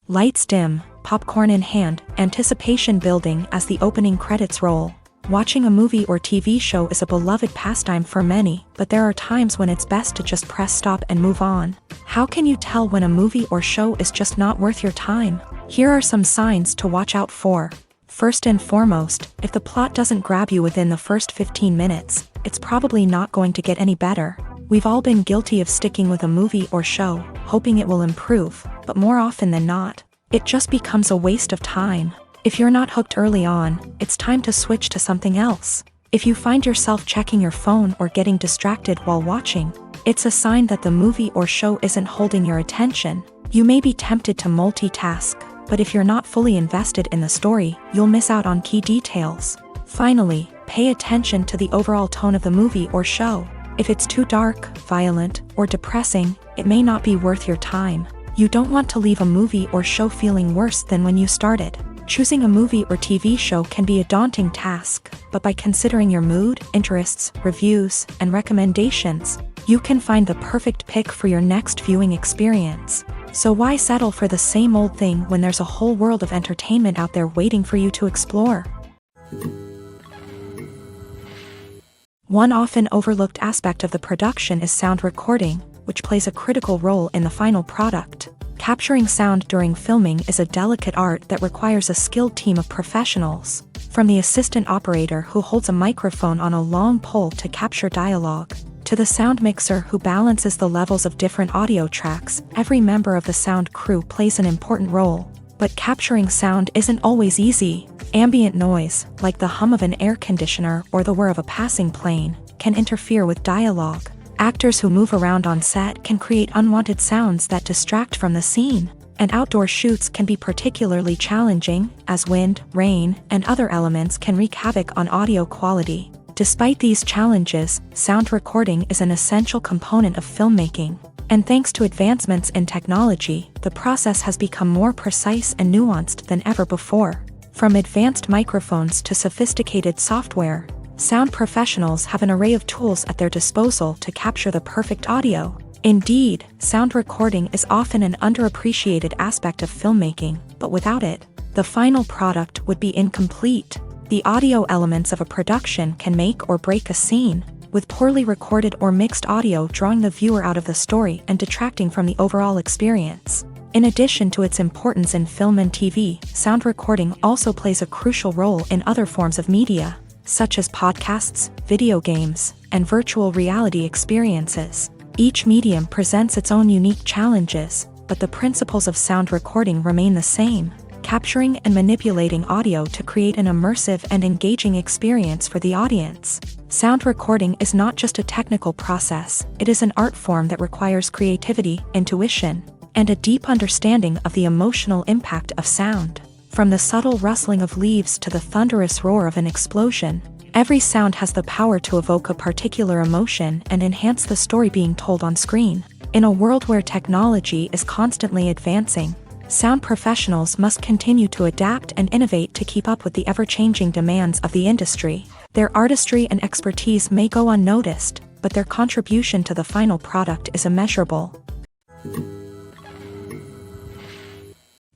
Lights dim, popcorn in hand, anticipation building as the opening credits roll. Watching a movie or TV show is a beloved pastime for many, but there are times when it's best to just press stop and move on. How can you tell when a movie or show is just not worth your time? Here are some signs to watch out for. First and foremost, if the plot doesn't grab you within the first 15 minutes, it's probably not going to get any better. We've all been guilty of sticking with a movie or show, hoping it will improve, but more often than not, it just becomes a waste of time. If you're not hooked early on, it's time to switch to something else. If you find yourself checking your phone or getting distracted while watching, it's a sign that the movie or show isn't holding your attention. You may be tempted to multitask, but if you're not fully invested in the story, you'll miss out on key details. Finally, pay attention to the overall tone of the movie or show. If it's too dark, violent, or depressing, it may not be worth your time. You don't want to leave a movie or show feeling worse than when you started. Choosing a movie or TV show can be a daunting task, but by considering your mood, interests, reviews, and recommendations, you can find the perfect pick for your next viewing experience. So why settle for the same old thing when there's a whole world of entertainment out there waiting for you to explore? One often overlooked aspect of the production is sound recording, which plays a critical role in the final product. Capturing sound during filming is a delicate art that requires a skilled team of professionals. From the assistant operator who holds a microphone on a long pole to capture dialogue, to the sound mixer who balances the levels of different audio tracks, every member of the sound crew plays an important role. But capturing sound isn't always easy. Ambient noise, like the hum of an air conditioner or the whir of a passing plane, can interfere with dialogue. Actors who move around on set can create unwanted sounds that distract from the scene. And outdoor shoots can be particularly challenging, as wind, rain, and other elements can wreak havoc on audio quality. Despite these challenges, sound recording is an essential component of filmmaking. And thanks to advancements in technology, the process has become more precise and nuanced than ever before. From advanced microphones to sophisticated software, sound professionals have an array of tools at their disposal to capture the perfect audio. Indeed, sound recording is often an underappreciated aspect of filmmaking, but without it, the final product would be incomplete. The audio elements of a production can make or break a scene, with poorly recorded or mixed audio drawing the viewer out of the story and detracting from the overall experience. In addition to its importance in film and TV, sound recording also plays a crucial role in other forms of media, such as podcasts, video games, and virtual reality experiences. Each medium presents its own unique challenges, but the principles of sound recording remain the same, capturing and manipulating audio to create an immersive and engaging experience for the audience. Sound recording is not just a technical process, it is an art form that requires creativity, intuition, and a deep understanding of the emotional impact of sound. From the subtle rustling of leaves to the thunderous roar of an explosion, every sound has the power to evoke a particular emotion and enhance the story being told on screen. In a world where technology is constantly advancing, sound professionals must continue to adapt and innovate to keep up with the ever-changing demands of the industry. Their artistry and expertise may go unnoticed, but their contribution to the final product is immeasurable.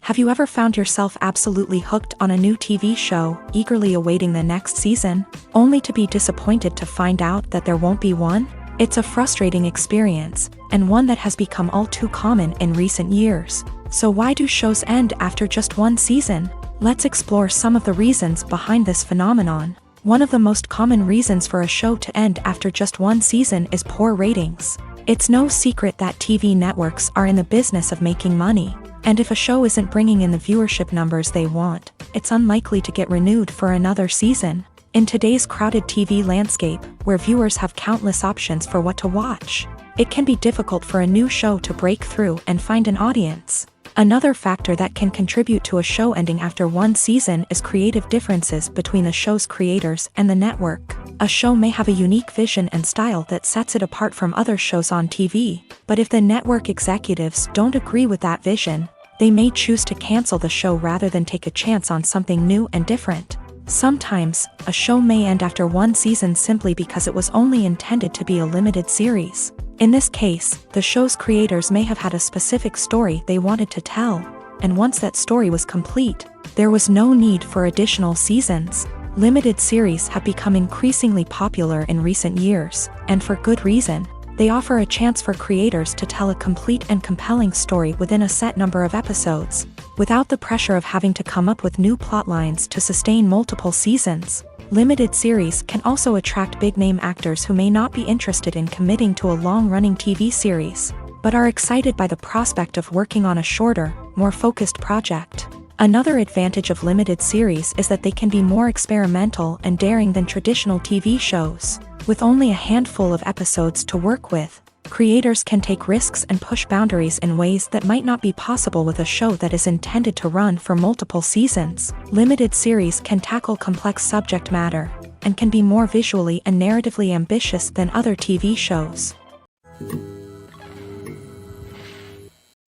Have you ever found yourself absolutely hooked on a new TV show, eagerly awaiting the next season, only to be disappointed to find out that there won't be one? It's a frustrating experience, and one that has become all too common in recent years. So why do shows end after just one season? Let's explore some of the reasons behind this phenomenon. One of the most common reasons for a show to end after just one season is poor ratings. It's no secret that TV networks are in the business of making money. And if a show isn't bringing in the viewership numbers they want, it's unlikely to get renewed for another season. In today's crowded TV landscape, where viewers have countless options for what to watch, it can be difficult for a new show to break through and find an audience. Another factor that can contribute to a show ending after one season is creative differences between the show's creators and the network. A show may have a unique vision and style that sets it apart from other shows on TV, but if the network executives don't agree with that vision, they may choose to cancel the show rather than take a chance on something new and different. Sometimes, a show may end after one season simply because it was only intended to be a limited series. In this case, the show's creators may have had a specific story they wanted to tell, and once that story was complete, there was no need for additional seasons. Limited series have become increasingly popular in recent years, and for good reason. They offer a chance for creators to tell a complete and compelling story within a set number of episodes, without the pressure of having to come up with new plotlines to sustain multiple seasons. Limited series can also attract big-name actors who may not be interested in committing to a long-running TV series, but are excited by the prospect of working on a shorter, more focused project. Another advantage of limited series is that they can be more experimental and daring than traditional TV shows. With only a handful of episodes to work with, creators can take risks and push boundaries in ways that might not be possible with a show that is intended to run for multiple seasons. Limited series can tackle complex subject matter, and can be more visually and narratively ambitious than other TV shows.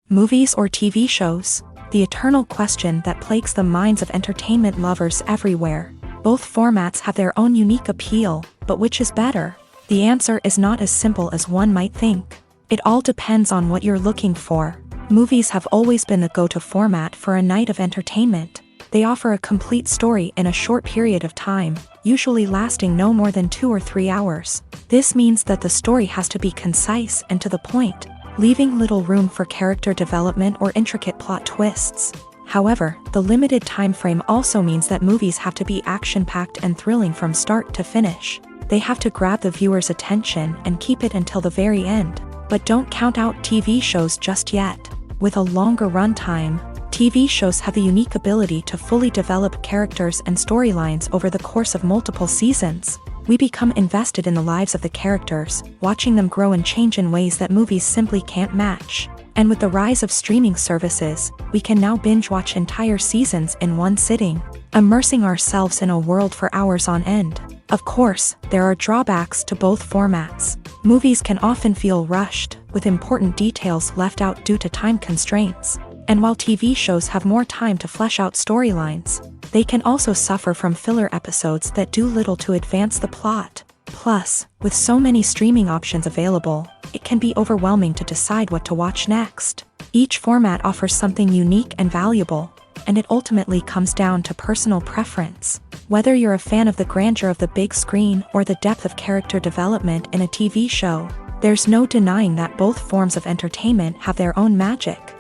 Movies or TV shows? The eternal question that plagues the minds of entertainment lovers everywhere. Both formats have their own unique appeal, but which is better? The answer is not as simple as one might think. It all depends on what you're looking for. Movies have always been the go-to format for a night of entertainment. They offer a complete story in a short period of time, usually lasting no more than 2 or 3 hours. This means that the story has to be concise and to the point, leaving little room for character development or intricate plot twists. However, the limited time frame also means that movies have to be action-packed and thrilling from start to finish. They have to grab the viewer's attention and keep it until the very end. But don't count out TV shows just yet. With a longer runtime, TV shows have the unique ability to fully develop characters and storylines over the course of multiple seasons. We become invested in the lives of the characters, watching them grow and change in ways that movies simply can't match. And with the rise of streaming services, we can now binge-watch entire seasons in one sitting, immersing ourselves in a world for hours on end. Of course, there are drawbacks to both formats. Movies can often feel rushed, with important details left out due to time constraints. And while TV shows have more time to flesh out storylines, they can also suffer from filler episodes that do little to advance the plot. Plus, with so many streaming options available, it can be overwhelming to decide what to watch next. Each format offers something unique and valuable, and it ultimately comes down to personal preference. Whether you're a fan of the grandeur of the big screen or the depth of character development in a TV show, there's no denying that both forms of entertainment have their own magic.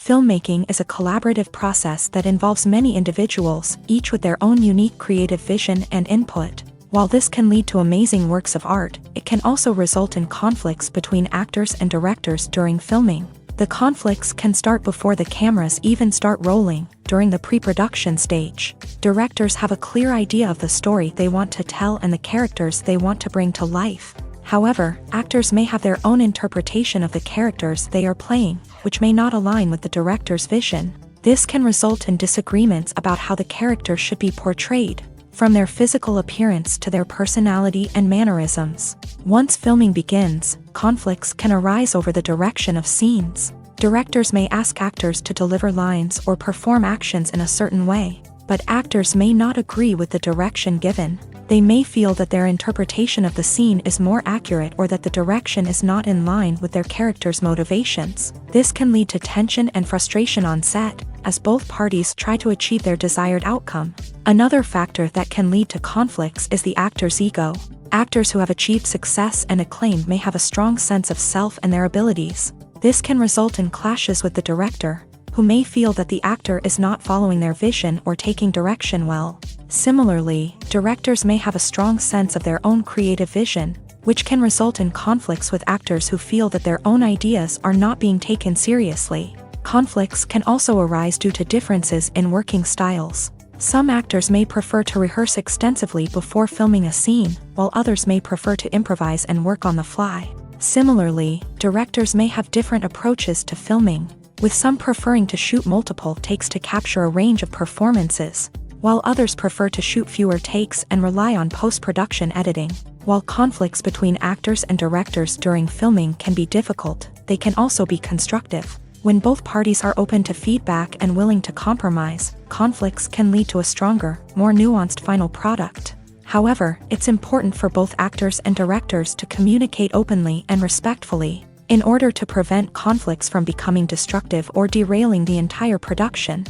Filmmaking is a collaborative process that involves many individuals, each with their own unique creative vision and input. While this can lead to amazing works of art, it can also result in conflicts between actors and directors during filming. The conflicts can start before the cameras even start rolling, during the pre-production stage. Directors have a clear idea of the story they want to tell and the characters they want to bring to life. However, actors may have their own interpretation of the characters they are playing, which may not align with the director's vision. This can result in disagreements about how the character should be portrayed, from their physical appearance to their personality and mannerisms. Once filming begins, conflicts can arise over the direction of scenes. Directors may ask actors to deliver lines or perform actions in a certain way, but actors may not agree with the direction given. They may feel that their interpretation of the scene is more accurate or that the direction is not in line with their character's motivations. This can lead to tension and frustration on set, as both parties try to achieve their desired outcome. Another factor that can lead to conflicts is the actor's ego. Actors who have achieved success and acclaim may have a strong sense of self and their abilities. This can result in clashes with the director, who may feel that the actor is not following their vision or taking direction well. Similarly, directors may have a strong sense of their own creative vision, which can result in conflicts with actors who feel that their own ideas are not being taken seriously. Conflicts can also arise due to differences in working styles. Some actors may prefer to rehearse extensively before filming a scene, while others may prefer to improvise and work on the fly. Similarly, directors may have different approaches to filming, with some preferring to shoot multiple takes to capture a range of performances, while others prefer to shoot fewer takes and rely on post-production editing. While conflicts between actors and directors during filming can be difficult, they can also be constructive. When both parties are open to feedback and willing to compromise, conflicts can lead to a stronger, more nuanced final product. However, it's important for both actors and directors to communicate openly and respectfully, in order to prevent conflicts from becoming destructive or derailing the entire production.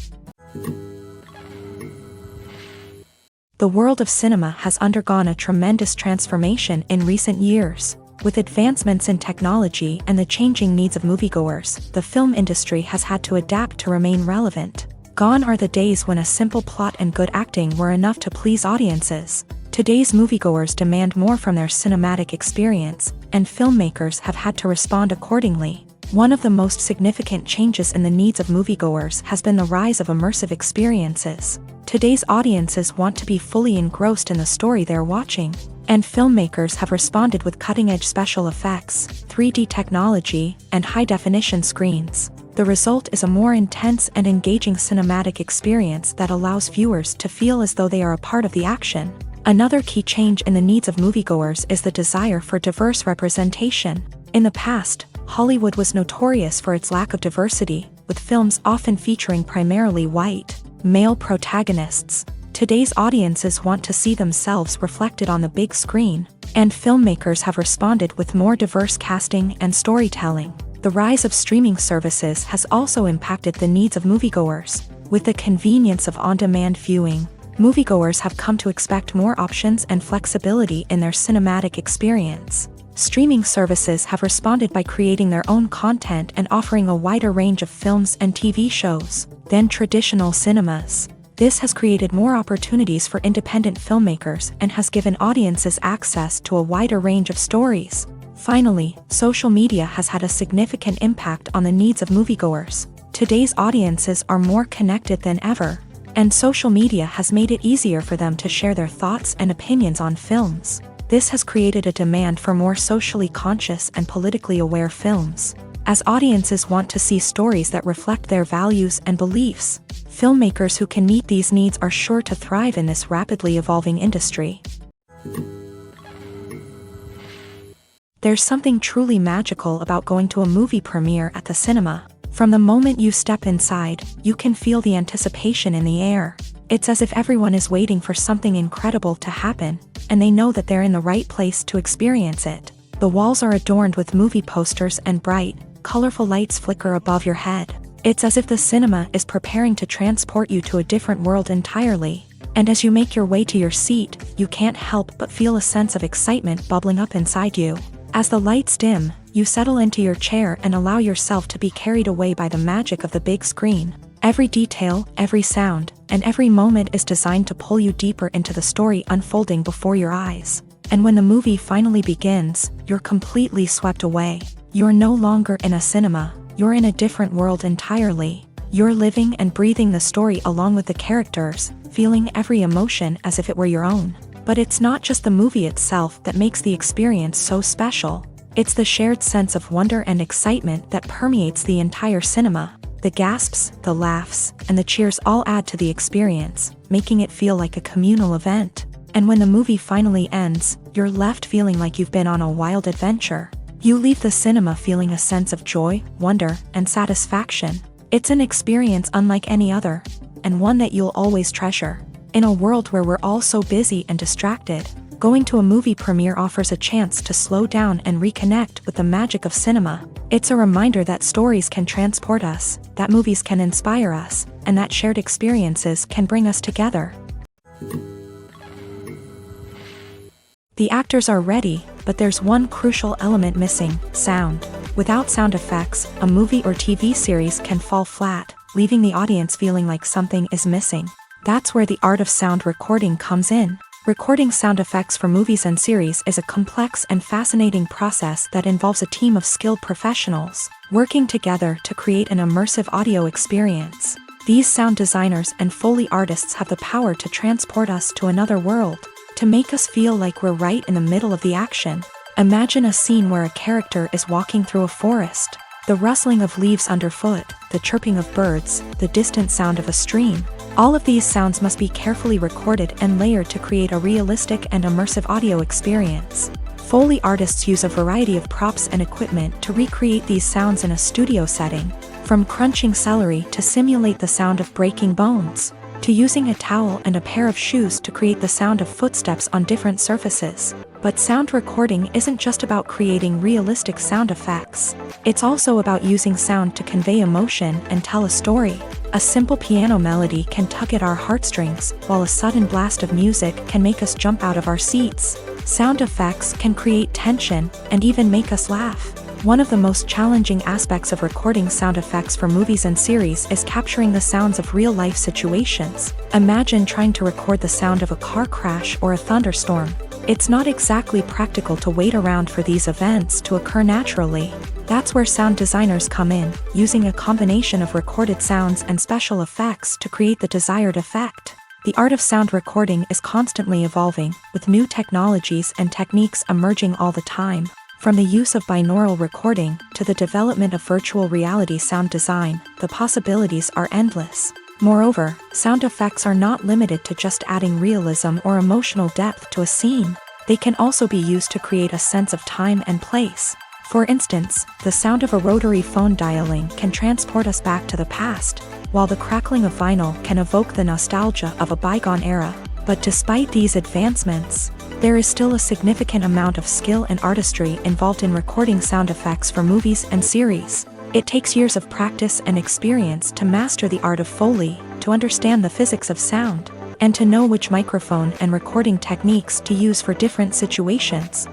The world of cinema has undergone a tremendous transformation in recent years. With advancements in technology and the changing needs of moviegoers, the film industry has had to adapt to remain relevant. Gone are the days when a simple plot and good acting were enough to please audiences. Today's moviegoers demand more from their cinematic experience, and filmmakers have had to respond accordingly. One of the most significant changes in the needs of moviegoers has been the rise of immersive experiences. Today's audiences want to be fully engrossed in the story they're watching, and filmmakers have responded with cutting-edge special effects, 3D technology, and high-definition screens. The result is a more intense and engaging cinematic experience that allows viewers to feel as though they are a part of the action. Another key change in the needs of moviegoers is the desire for diverse representation. In the past, Hollywood was notorious for its lack of diversity, with films often featuring primarily white, male protagonists. Today's audiences want to see themselves reflected on the big screen, and filmmakers have responded with more diverse casting and storytelling. The rise of streaming services has also impacted the needs of moviegoers. With the convenience of on-demand viewing, moviegoers have come to expect more options and flexibility in their cinematic experience. Streaming services have responded by creating their own content and offering a wider range of films and TV shows than traditional cinemas. This has created more opportunities for independent filmmakers and has given audiences access to a wider range of stories. Finally, social media has had a significant impact on the needs of moviegoers. Today's audiences are more connected than ever, and social media has made it easier for them to share their thoughts and opinions on films. This has created a demand for more socially conscious and politically aware films. As audiences want to see stories that reflect their values and beliefs, filmmakers who can meet these needs are sure to thrive in this rapidly evolving industry. There's something truly magical about going to a movie premiere at the cinema. From the moment you step inside, you can feel the anticipation in the air. It's as if everyone is waiting for something incredible to happen, and they know that they're in the right place to experience it. The walls are adorned with movie posters and bright, colorful lights flicker above your head. It's as if the cinema is preparing to transport you to a different world entirely. And as you make your way to your seat, you can't help but feel a sense of excitement bubbling up inside you. As the lights dim, you settle into your chair and allow yourself to be carried away by the magic of the big screen. Every detail, every sound, and every moment is designed to pull you deeper into the story unfolding before your eyes. And when the movie finally begins, you're completely swept away. You're no longer in a cinema, you're in a different world entirely. You're living and breathing the story along with the characters, feeling every emotion as if it were your own. But it's not just the movie itself that makes the experience so special. It's the shared sense of wonder and excitement that permeates the entire cinema. The gasps, the laughs, and the cheers all add to the experience, making it feel like a communal event. And when the movie finally ends, you're left feeling like you've been on a wild adventure. You leave the cinema feeling a sense of joy, wonder, and satisfaction. It's an experience unlike any other, and one that you'll always treasure. In a world where we're all so busy and distracted, going to a movie premiere offers a chance to slow down and reconnect with the magic of cinema. It's a reminder that stories can transport us, that movies can inspire us, and that shared experiences can bring us together. The actors are ready, but there's one crucial element missing: sound. Without sound effects, a movie or TV series can fall flat, leaving the audience feeling like something is missing. That's where the art of sound recording comes in. Recording sound effects for movies and series is a complex and fascinating process that involves a team of skilled professionals working together to create an immersive audio experience. These sound designers and Foley artists have the power to transport us to another world, to make us feel like we're right in the middle of the action. Imagine a scene where a character is walking through a forest. The rustling of leaves underfoot, the chirping of birds, the distant sound of a stream. All of these sounds must be carefully recorded and layered to create a realistic and immersive audio experience. Foley artists use a variety of props and equipment to recreate these sounds in a studio setting, from crunching celery to simulate the sound of breaking bones, to using a towel and a pair of shoes to create the sound of footsteps on different surfaces. But sound recording isn't just about creating realistic sound effects. It's also about using sound to convey emotion and tell a story. A simple piano melody can tug at our heartstrings, while a sudden blast of music can make us jump out of our seats. Sound effects can create tension and even make us laugh. One of the most challenging aspects of recording sound effects for movies and series is capturing the sounds of real-life situations. Imagine trying to record the sound of a car crash or a thunderstorm. It's not exactly practical to wait around for these events to occur naturally. That's where sound designers come in, using a combination of recorded sounds and special effects to create the desired effect. The art of sound recording is constantly evolving, with new technologies and techniques emerging all the time. From the use of binaural recording to the development of virtual reality sound design, the possibilities are endless. Moreover, sound effects are not limited to just adding realism or emotional depth to a scene. They can also be used to create a sense of time and place. For instance, the sound of a rotary phone dialing can transport us back to the past, while the crackling of vinyl can evoke the nostalgia of a bygone era. But despite these advancements, there is still a significant amount of skill and artistry involved in recording sound effects for movies and series. It takes years of practice and experience to master the art of Foley, to understand the physics of sound, and to know which microphone and recording techniques to use for different situations.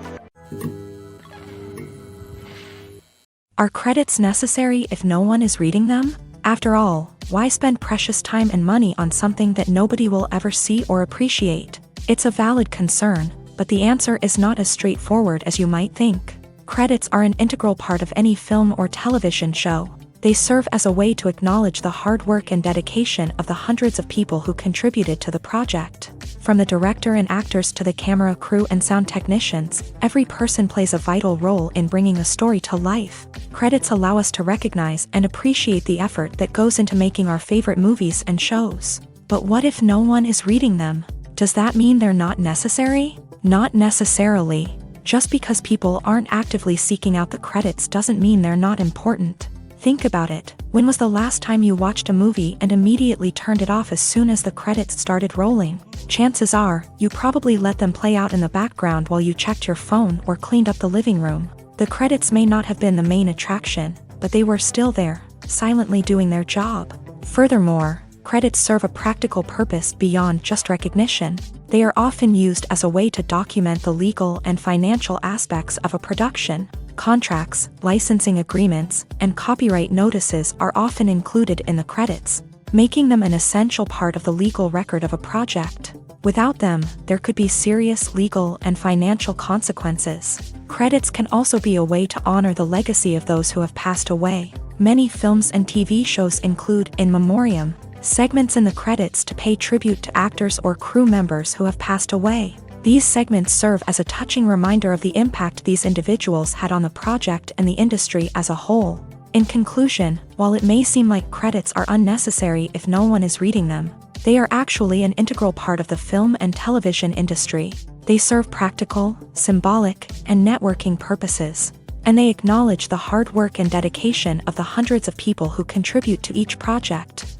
Are credits necessary if no one is reading them? After all, why spend precious time and money on something that nobody will ever see or appreciate? It's a valid concern, but the answer is not as straightforward as you might think. Credits are an integral part of any film or television show. They serve as a way to acknowledge the hard work and dedication of the hundreds of people who contributed to the project. From the director and actors to the camera crew and sound technicians, every person plays a vital role in bringing a story to life. Credits allow us to recognize and appreciate the effort that goes into making our favorite movies and shows. But what if no one is reading them? Does that mean they're not necessary? Not necessarily. Just because people aren't actively seeking out the credits doesn't mean they're not important. Think about it. When was the last time you watched a movie and immediately turned it off as soon as the credits started rolling? Chances are, you probably let them play out in the background while you checked your phone or cleaned up the living room. The credits may not have been the main attraction, but they were still there, silently doing their job. Furthermore, credits serve a practical purpose beyond just recognition. They are often used as a way to document the legal and financial aspects of a production. Contracts, licensing agreements, and copyright notices are often included in the credits, making them an essential part of the legal record of a project. Without them, there could be serious legal and financial consequences. Credits can also be a way to honor the legacy of those who have passed away. Many films and TV shows include in memoriam segments in the credits to pay tribute to actors or crew members who have passed away. These segments serve as a touching reminder of the impact these individuals had on the project and the industry as a whole. In conclusion, while it may seem like credits are unnecessary if no one is reading them, they are actually an integral part of the film and television industry. They serve practical, symbolic, and networking purposes, and they acknowledge the hard work and dedication of the hundreds of people who contribute to each project.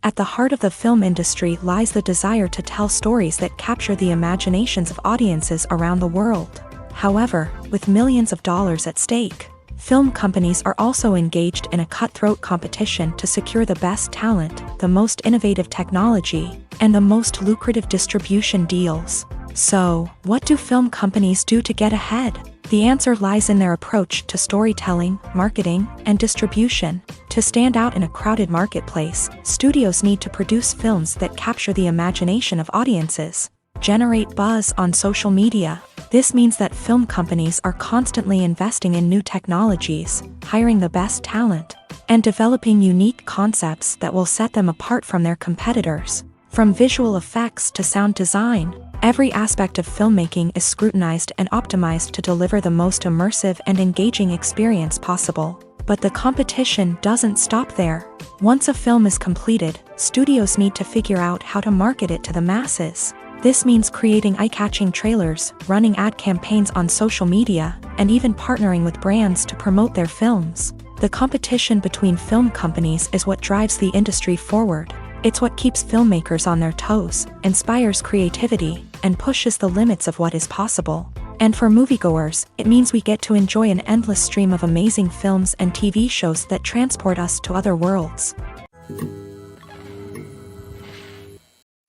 At the heart of the film industry lies the desire to tell stories that capture the imaginations of audiences around the world. However, with millions of dollars at stake, film companies are also engaged in a cutthroat competition to secure the best talent, the most innovative technology, and the most lucrative distribution deals. So, what do film companies do to get ahead? The answer lies in their approach to storytelling, marketing, and distribution. To stand out in a crowded marketplace, studios need to produce films that capture the imagination of audiences, generate buzz on social media. This means that film companies are constantly investing in new technologies, hiring the best talent, and developing unique concepts that will set them apart from their competitors. From visual effects to sound design, every aspect of filmmaking is scrutinized and optimized to deliver the most immersive and engaging experience possible. But the competition doesn't stop there. Once a film is completed, studios need to figure out how to market it to the masses. This means creating eye-catching trailers, running ad campaigns on social media, and even partnering with brands to promote their films. The competition between film companies is what drives the industry forward. It's what keeps filmmakers on their toes, inspires creativity, and pushes the limits of what is possible. And for moviegoers, it means we get to enjoy an endless stream of amazing films and TV shows that transport us to other worlds.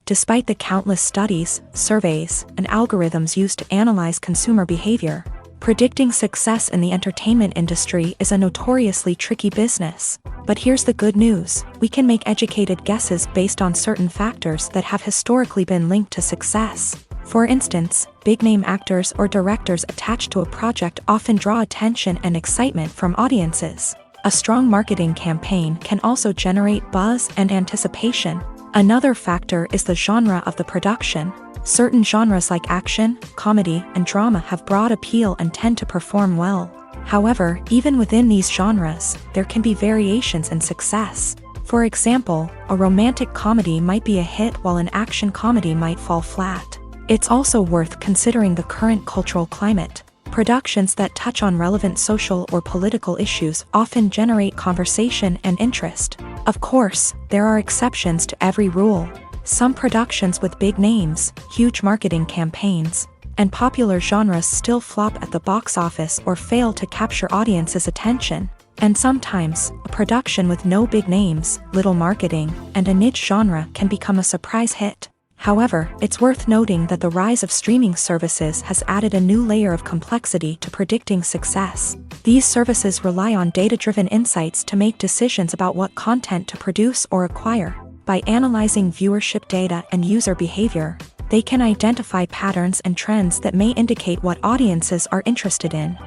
Despite the countless studies, surveys, and algorithms used to analyze consumer behavior, predicting success in the entertainment industry is a notoriously tricky business. But here's the good news: we can make educated guesses based on certain factors that have historically been linked to success. For instance, big-name actors or directors attached to a project often draw attention and excitement from audiences. A strong marketing campaign can also generate buzz and anticipation. Another factor is the genre of the production. Certain genres like action, comedy, and drama have broad appeal and tend to perform well. However, even within these genres, there can be variations in success. For example, a romantic comedy might be a hit while an action comedy might fall flat. It's also worth considering the current cultural climate. Productions that touch on relevant social or political issues often generate conversation and interest. Of course, there are exceptions to every rule. Some productions with big names, huge marketing campaigns, and popular genres still flop at the box office or fail to capture audiences' attention. And sometimes, a production with no big names, little marketing, and a niche genre can become a surprise hit. However, it's worth noting that the rise of streaming services has added a new layer of complexity to predicting success. These services rely on data-driven insights to make decisions about what content to produce or acquire. By analyzing viewership data and user behavior, they can identify patterns and trends that may indicate what audiences are interested in.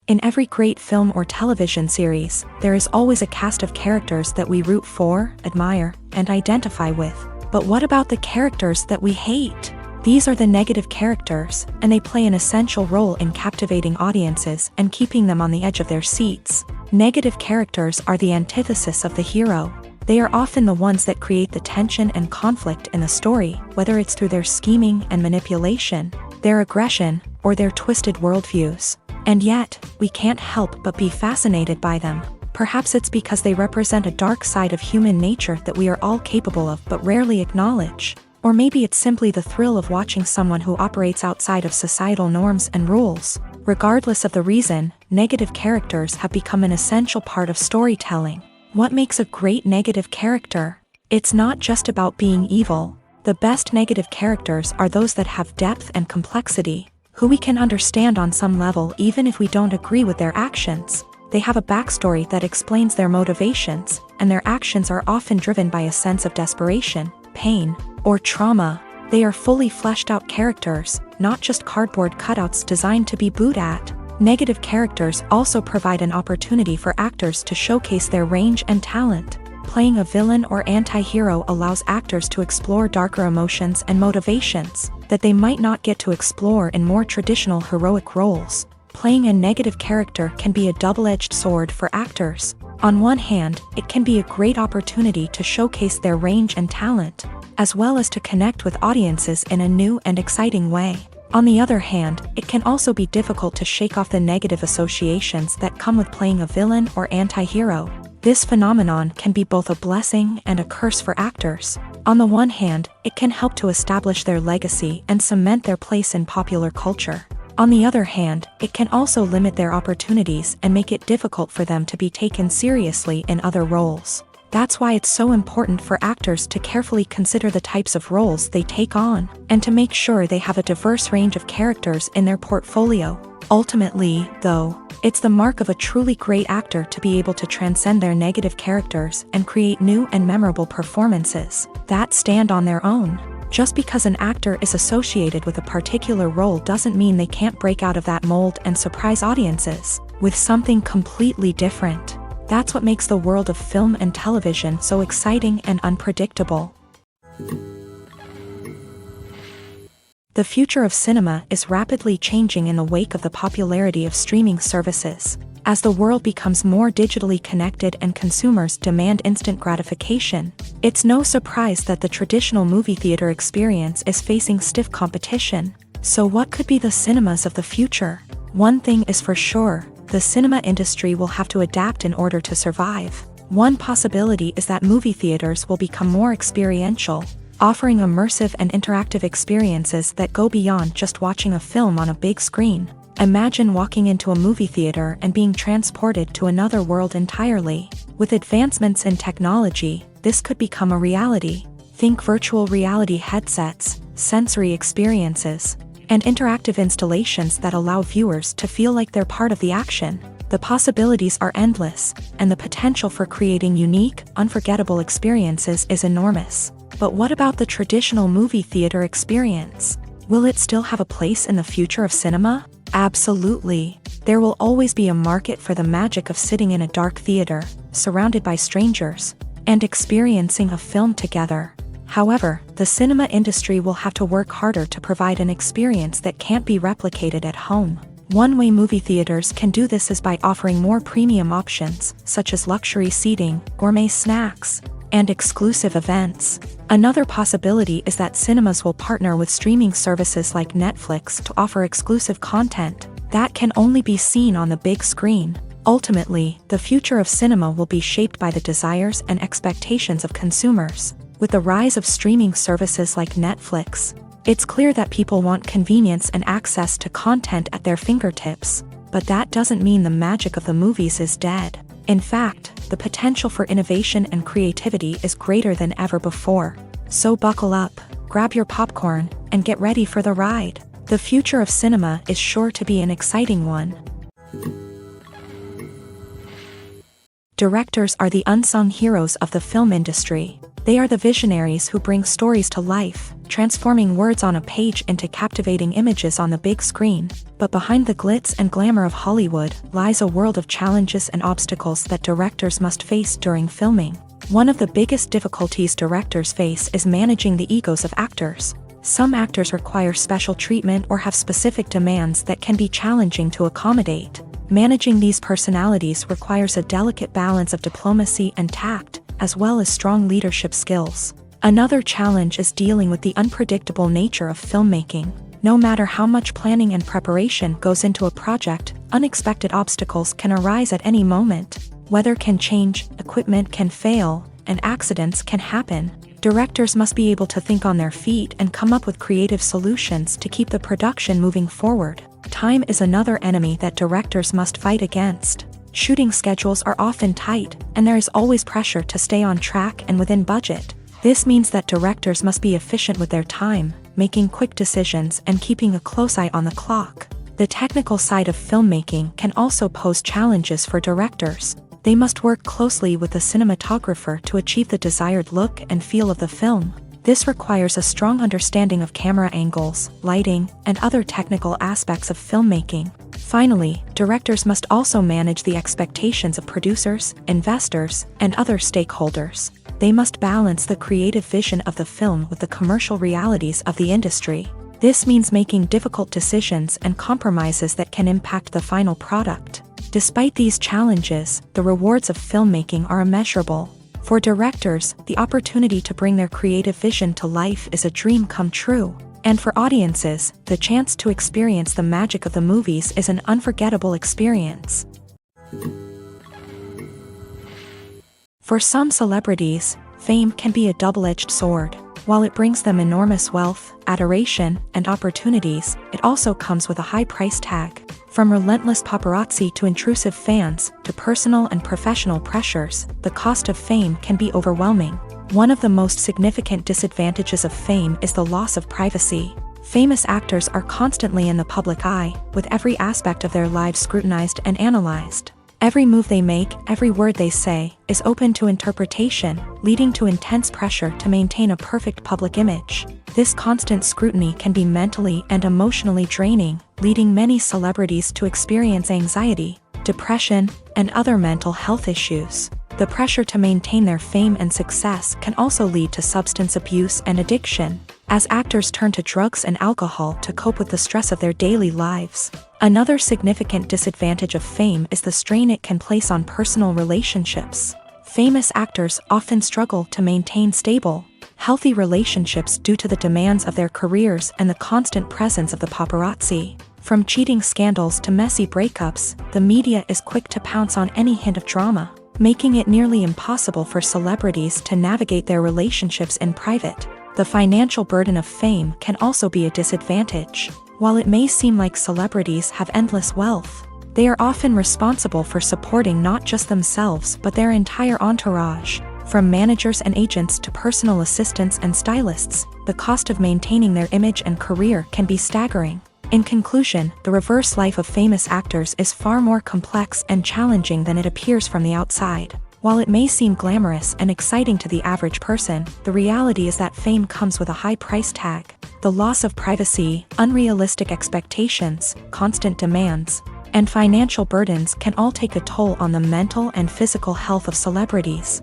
In every great film or television series, there is always a cast of characters that we root for, admire, and identify with. But what about the characters that we hate? These are the negative characters, and they play an essential role in captivating audiences and keeping them on the edge of their seats. Negative characters are the antithesis of the hero. They are often the ones that create the tension and conflict in the story, whether it's through their scheming and manipulation, their aggression, or their twisted worldviews. And yet, we can't help but be fascinated by them. Perhaps it's because they represent a dark side of human nature that we are all capable of but rarely acknowledge. Or maybe it's simply the thrill of watching someone who operates outside of societal norms and rules. Regardless of the reason, negative characters have become an essential part of storytelling. What makes a great negative character? It's not just about being evil. The best negative characters are those that have depth and complexity, who we can understand on some level even if we don't agree with their actions. They have a backstory that explains their motivations, and their actions are often driven by a sense of desperation, pain, or trauma. They are fully fleshed out characters, not just cardboard cutouts designed to be booed at. Negative characters also provide an opportunity for actors to showcase their range and talent. Playing a villain or anti-hero allows actors to explore darker emotions and motivations that they might not get to explore in more traditional heroic roles. Playing a negative character can be a double-edged sword for actors. On one hand, it can be a great opportunity to showcase their range and talent, as well as to connect with audiences in a new and exciting way. On the other hand, it can also be difficult to shake off the negative associations that come with playing a villain or anti-hero. This phenomenon can be both a blessing and a curse for actors. On the one hand, it can help to establish their legacy and cement their place in popular culture. On the other hand, it can also limit their opportunities and make it difficult for them to be taken seriously in other roles. That's why it's so important for actors to carefully consider the types of roles they take on, and to make sure they have a diverse range of characters in their portfolio. Ultimately, though, it's the mark of a truly great actor to be able to transcend their negative characters and create new and memorable performances that stand on their own. Just because an actor is associated with a particular role doesn't mean they can't break out of that mold and surprise audiences with something completely different. That's what makes the world of film and television so exciting and unpredictable. The future of cinema is rapidly changing in the wake of the popularity of streaming services. As the world becomes more digitally connected and consumers demand instant gratification, it's no surprise that the traditional movie theater experience is facing stiff competition. So what could be the cinemas of the future? One thing is for sure, the cinema industry will have to adapt in order to survive. One possibility is that movie theaters will become more experiential, offering immersive and interactive experiences that go beyond just watching a film on a big screen. Imagine walking into a movie theater and being transported to another world entirely. With advancements in technology, this could become a reality. Think virtual reality headsets, sensory experiences, and interactive installations that allow viewers to feel like they're part of the action. The possibilities are endless, and the potential for creating unique, unforgettable experiences is enormous. But what about the traditional movie theater experience? Will it still have a place in the future of cinema? Absolutely. There will always be a market for the magic of sitting in a dark theater, surrounded by strangers, and experiencing a film together. However, the cinema industry will have to work harder to provide an experience that can't be replicated at home. One way movie theaters can do this is by offering more premium options, such as luxury seating, gourmet snacks, and exclusive events. Another possibility is that cinemas will partner with streaming services like Netflix to offer exclusive content that can only be seen on the big screen. Ultimately, the future of cinema will be shaped by the desires and expectations of consumers. With the rise of streaming services like Netflix, it's clear that people want convenience and access to content at their fingertips. But that doesn't mean the magic of the movies is dead. In fact, the potential for innovation and creativity is greater than ever before. So buckle up, grab your popcorn, and get ready for the ride. The future of cinema is sure to be an exciting one. Directors are the unsung heroes of the film industry. They are the visionaries who bring stories to life, transforming words on a page into captivating images on the big screen. But behind the glitz and glamour of Hollywood lies a world of challenges and obstacles that directors must face during filming. One of the biggest difficulties directors face is managing the egos of actors. Some actors require special treatment or have specific demands that can be challenging to accommodate. Managing these personalities requires a delicate balance of diplomacy and tact, as well as strong leadership skills. Another challenge is dealing with the unpredictable nature of filmmaking. No matter how much planning and preparation goes into a project, unexpected obstacles can arise at any moment. Weather can change, equipment can fail, and accidents can happen. Directors must be able to think on their feet and come up with creative solutions to keep the production moving forward. Time is another enemy that directors must fight against. Shooting schedules are often tight, and there is always pressure to stay on track and within budget. This means that directors must be efficient with their time, making quick decisions and keeping a close eye on the clock. The technical side of filmmaking can also pose challenges for directors. They must work closely with the cinematographer to achieve the desired look and feel of the film. This requires a strong understanding of camera angles, lighting, and other technical aspects of filmmaking. Finally, directors must also manage the expectations of producers, investors, and other stakeholders. They must balance the creative vision of the film with the commercial realities of the industry. This means making difficult decisions and compromises that can impact the final product. Despite these challenges, the rewards of filmmaking are immeasurable. For directors, the opportunity to bring their creative vision to life is a dream come true. And for audiences, the chance to experience the magic of the movies is an unforgettable experience. For some celebrities, fame can be a double-edged sword. While it brings them enormous wealth, adoration, and opportunities, it also comes with a high price tag. From relentless paparazzi to intrusive fans, to personal and professional pressures, the cost of fame can be overwhelming. One of the most significant disadvantages of fame is the loss of privacy. Famous actors are constantly in the public eye, with every aspect of their lives scrutinized and analyzed. Every move they make, every word they say, is open to interpretation, leading to intense pressure to maintain a perfect public image. This constant scrutiny can be mentally and emotionally draining, leading many celebrities to experience anxiety, depression, and other mental health issues. The pressure to maintain their fame and success can also lead to substance abuse and addiction, as actors turn to drugs and alcohol to cope with the stress of their daily lives. Another significant disadvantage of fame is the strain it can place on personal relationships. Famous actors often struggle to maintain stable, healthy relationships due to the demands of their careers and the constant presence of the paparazzi. From cheating scandals to messy breakups, the media is quick to pounce on any hint of drama, making it nearly impossible for celebrities to navigate their relationships in private. The financial burden of fame can also be a disadvantage. While it may seem like celebrities have endless wealth, they are often responsible for supporting not just themselves but their entire entourage. From managers and agents to personal assistants and stylists, the cost of maintaining their image and career can be staggering. In conclusion, the reverse life of famous actors is far more complex and challenging than it appears from the outside. While it may seem glamorous and exciting to the average person, the reality is that fame comes with a high price tag. The loss of privacy, unrealistic expectations, constant demands, and financial burdens can all take a toll on the mental and physical health of celebrities.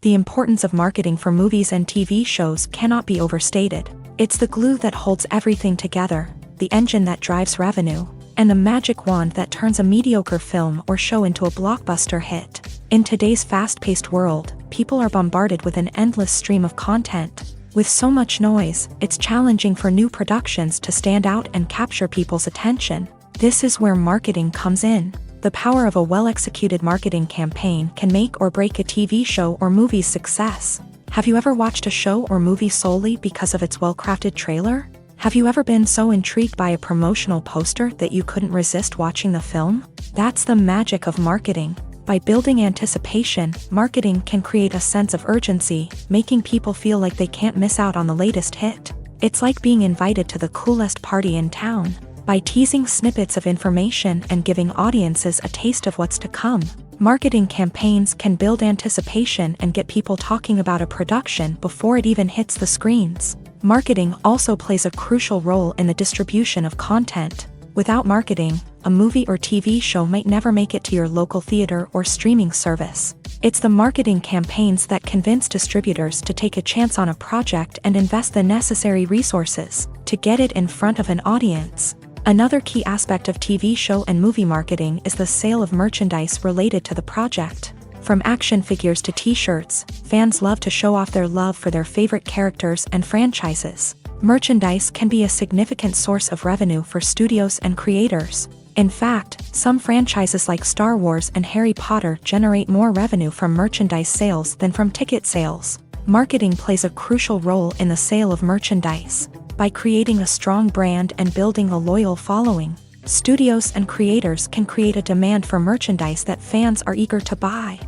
The importance of marketing for movies and TV shows cannot be overstated. It's the glue that holds everything together, the engine that drives revenue, and the magic wand that turns a mediocre film or show into a blockbuster hit. In today's fast-paced world, people are bombarded with an endless stream of content. With so much noise, it's challenging for new productions to stand out and capture people's attention. This is where marketing comes in. The power of a well-executed marketing campaign can make or break a TV show or movie's success. Have you ever watched a show or movie solely because of its well-crafted trailer? Have you ever been so intrigued by a promotional poster that you couldn't resist watching the film? That's the magic of marketing. By building anticipation, marketing can create a sense of urgency, making people feel like they can't miss out on the latest hit. It's like being invited to the coolest party in town. By teasing snippets of information and giving audiences a taste of what's to come, marketing campaigns can build anticipation and get people talking about a production before it even hits the screens. Marketing also plays a crucial role in the distribution of content. Without marketing, a movie or TV show might never make it to your local theater or streaming service. It's the marketing campaigns that convince distributors to take a chance on a project and invest the necessary resources to get it in front of an audience. Another key aspect of TV show and movie marketing is the sale of merchandise related to the project. From action figures to t-shirts, fans love to show off their love for their favorite characters and franchises. Merchandise can be a significant source of revenue for studios and creators. In fact, some franchises like Star Wars and Harry Potter generate more revenue from merchandise sales than from ticket sales. Marketing plays a crucial role in the sale of merchandise. By creating a strong brand and building a loyal following, studios and creators can create a demand for merchandise that fans are eager to buy.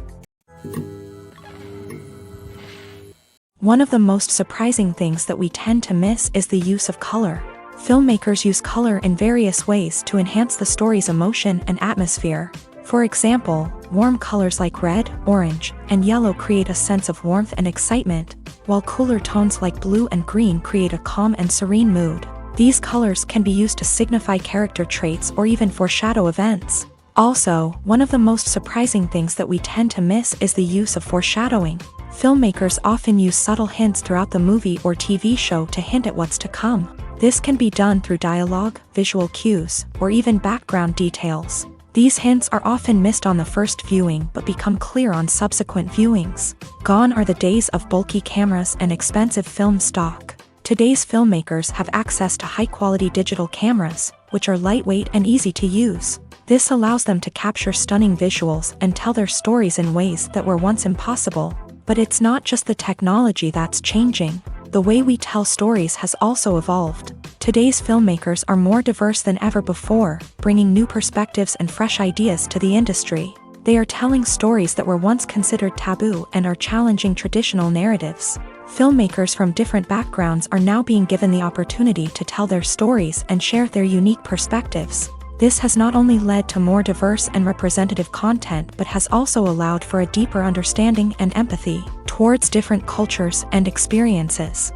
One of the most surprising things that we tend to miss is the use of color. Filmmakers use color in various ways to enhance the story's emotion and atmosphere. For example, warm colors like red, orange, and yellow create a sense of warmth and excitement, while cooler tones like blue and green create a calm and serene mood. These colors can be used to signify character traits or even foreshadow events. Also, one of the most surprising things that we tend to miss is the use of foreshadowing. Filmmakers often use subtle hints throughout the movie or TV show to hint at what's to come. This can be done through dialogue, visual cues, or even background details. These hints are often missed on the first viewing but become clear on subsequent viewings. Gone are the days of bulky cameras and expensive film stock. Today's filmmakers have access to high-quality digital cameras, which are lightweight and easy to use. This allows them to capture stunning visuals and tell their stories in ways that were once impossible. But it's not just the technology that's changing. The way we tell stories has also evolved. Today's filmmakers are more diverse than ever before, bringing new perspectives and fresh ideas to the industry. They are telling stories that were once considered taboo and are challenging traditional narratives. Filmmakers from different backgrounds are now being given the opportunity to tell their stories and share their unique perspectives. This has not only led to more diverse and representative content but has also allowed for a deeper understanding and empathy towards different cultures and experiences.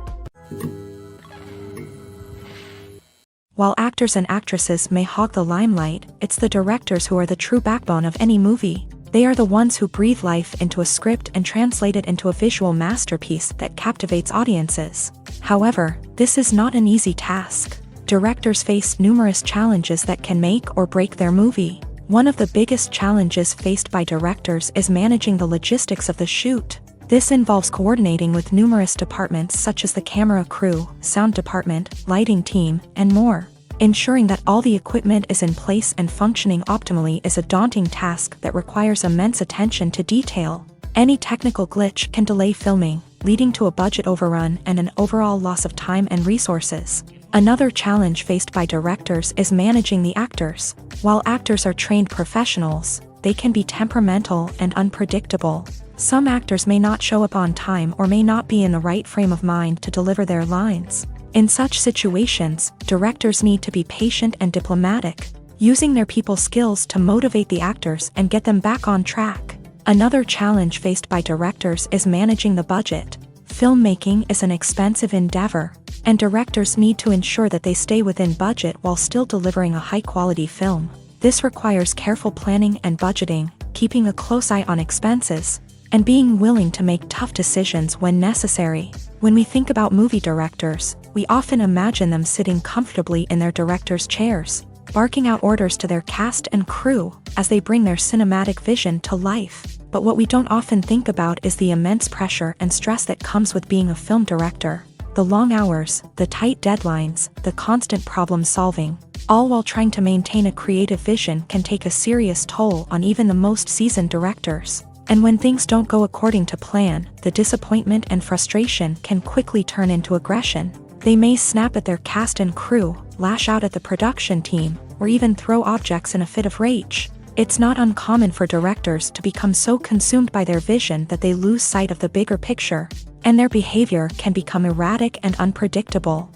While actors and actresses may hog the limelight, it's the directors who are the true backbone of any movie. They are the ones who breathe life into a script and translate it into a visual masterpiece that captivates audiences. However, this is not an easy task. Directors face numerous challenges that can make or break their movie. One of the biggest challenges faced by directors is managing the logistics of the shoot. This involves coordinating with numerous departments such as the camera crew, sound department, lighting team, and more. Ensuring that all the equipment is in place and functioning optimally is a daunting task that requires immense attention to detail. Any technical glitch can delay filming, leading to a budget overrun and an overall loss of time and resources. Another challenge faced by directors is managing the actors. While actors are trained professionals, they can be temperamental and unpredictable. Some actors may not show up on time or may not be in the right frame of mind to deliver their lines. In such situations, directors need to be patient and diplomatic, using their people skills to motivate the actors and get them back on track. Another challenge faced by directors is managing the budget. Filmmaking is an expensive endeavor, and directors need to ensure that they stay within budget while still delivering a high-quality film. This requires careful planning and budgeting, keeping a close eye on expenses, and being willing to make tough decisions when necessary. When we think about movie directors, we often imagine them sitting comfortably in their director's chairs, barking out orders to their cast and crew as they bring their cinematic vision to life. But what we don't often think about is the immense pressure and stress that comes with being a film director. The long hours, the tight deadlines, the constant problem solving, all while trying to maintain a creative vision can take a serious toll on even the most seasoned directors. And when things don't go according to plan, the disappointment and frustration can quickly turn into aggression. They may snap at their cast and crew, lash out at the production team, or even throw objects in a fit of rage. It's not uncommon for directors to become so consumed by their vision that they lose sight of the bigger picture, and their behavior can become erratic and unpredictable.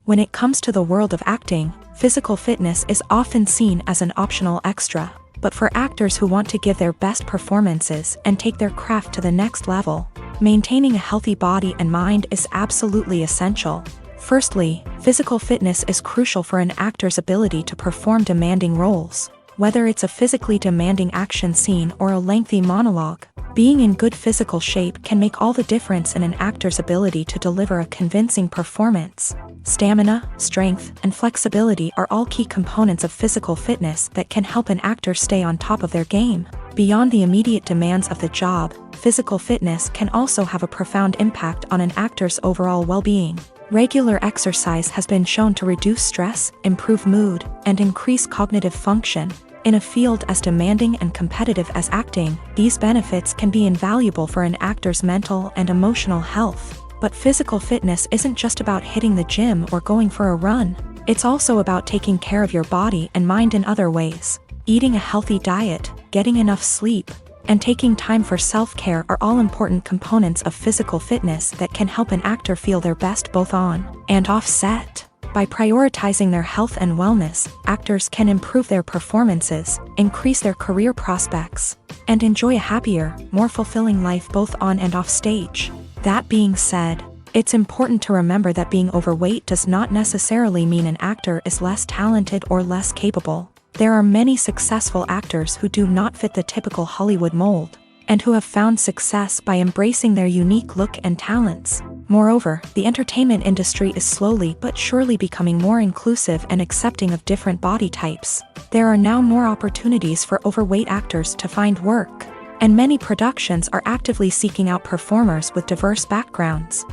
When it comes to the world of acting, physical fitness is often seen as an optional extra, but for actors who want to give their best performances and take their craft to the next level, maintaining a healthy body and mind is absolutely essential. Firstly, physical fitness is crucial for an actor's ability to perform demanding roles. Whether it's a physically demanding action scene or a lengthy monologue, being in good physical shape can make all the difference in an actor's ability to deliver a convincing performance. Stamina, strength, and flexibility are all key components of physical fitness that can help an actor stay on top of their game. Beyond the immediate demands of the job, physical fitness can also have a profound impact on an actor's overall well-being. Regular exercise has been shown to reduce stress, improve mood, and increase cognitive function. In a field as demanding and competitive as acting, these benefits can be invaluable for an actor's mental and emotional health. But physical fitness isn't just about hitting the gym or going for a run. It's also about taking care of your body and mind in other ways. Eating a healthy diet, getting enough sleep, and taking time for self-care are all important components of physical fitness that can help an actor feel their best both on and off set. By prioritizing their health and wellness, actors can improve their performances, increase their career prospects, and enjoy a happier, more fulfilling life both on and off stage. That being said, it's important to remember that being overweight does not necessarily mean an actor is less talented or less capable. There are many successful actors who do not fit the typical Hollywood mold, and who have found success by embracing their unique look and talents. Moreover, the entertainment industry is slowly but surely becoming more inclusive and accepting of different body types. There are now more opportunities for overweight actors to find work, and many productions are actively seeking out performers with diverse backgrounds.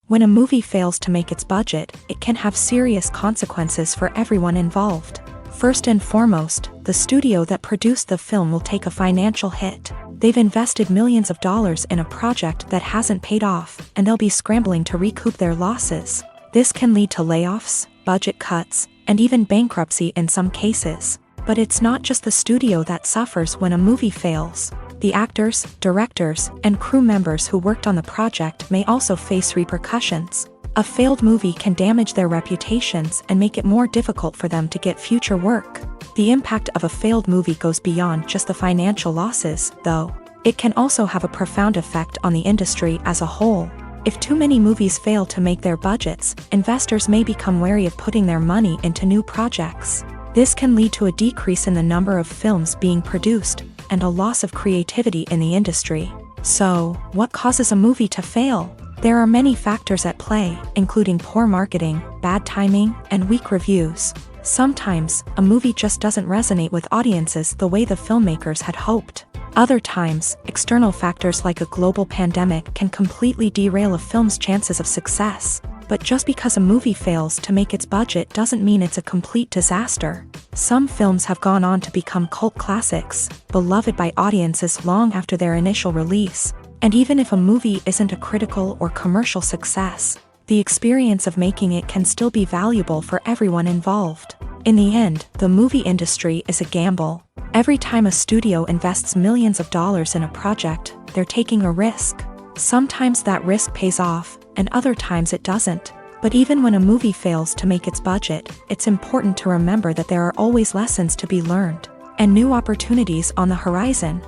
When a movie fails to make its budget, it can have serious consequences for everyone involved. First and foremost, the studio that produced the film will take a financial hit. They've invested millions of dollars in a project that hasn't paid off, and they'll be scrambling to recoup their losses. This can lead to layoffs, budget cuts, and even bankruptcy in some cases. But it's not just the studio that suffers when a movie fails. The actors, directors, and crew members who worked on the project may also face repercussions. A failed movie can damage their reputations and make it more difficult for them to get future work. The impact of a failed movie goes beyond just the financial losses, though. It can also have a profound effect on the industry as a whole. If too many movies fail to make their budgets, investors may become wary of putting their money into new projects. This can lead to a decrease in the number of films being produced, and a loss of creativity in the industry. So, what causes a movie to fail? There are many factors at play, including poor marketing, bad timing, and weak reviews. Sometimes, a movie just doesn't resonate with audiences the way the filmmakers had hoped. Other times, external factors like a global pandemic can completely derail a film's chances of success. But just because a movie fails to make its budget doesn't mean it's a complete disaster. Some films have gone on to become cult classics, beloved by audiences long after their initial release. And even if a movie isn't a critical or commercial success, the experience of making it can still be valuable for everyone involved. In the end, the movie industry is a gamble. Every time a studio invests millions of dollars in a project, they're taking a risk. Sometimes that risk pays off, and other times it doesn't. But even when a movie fails to make its budget, it's important to remember that there are always lessons to be learned, and new opportunities on the horizon.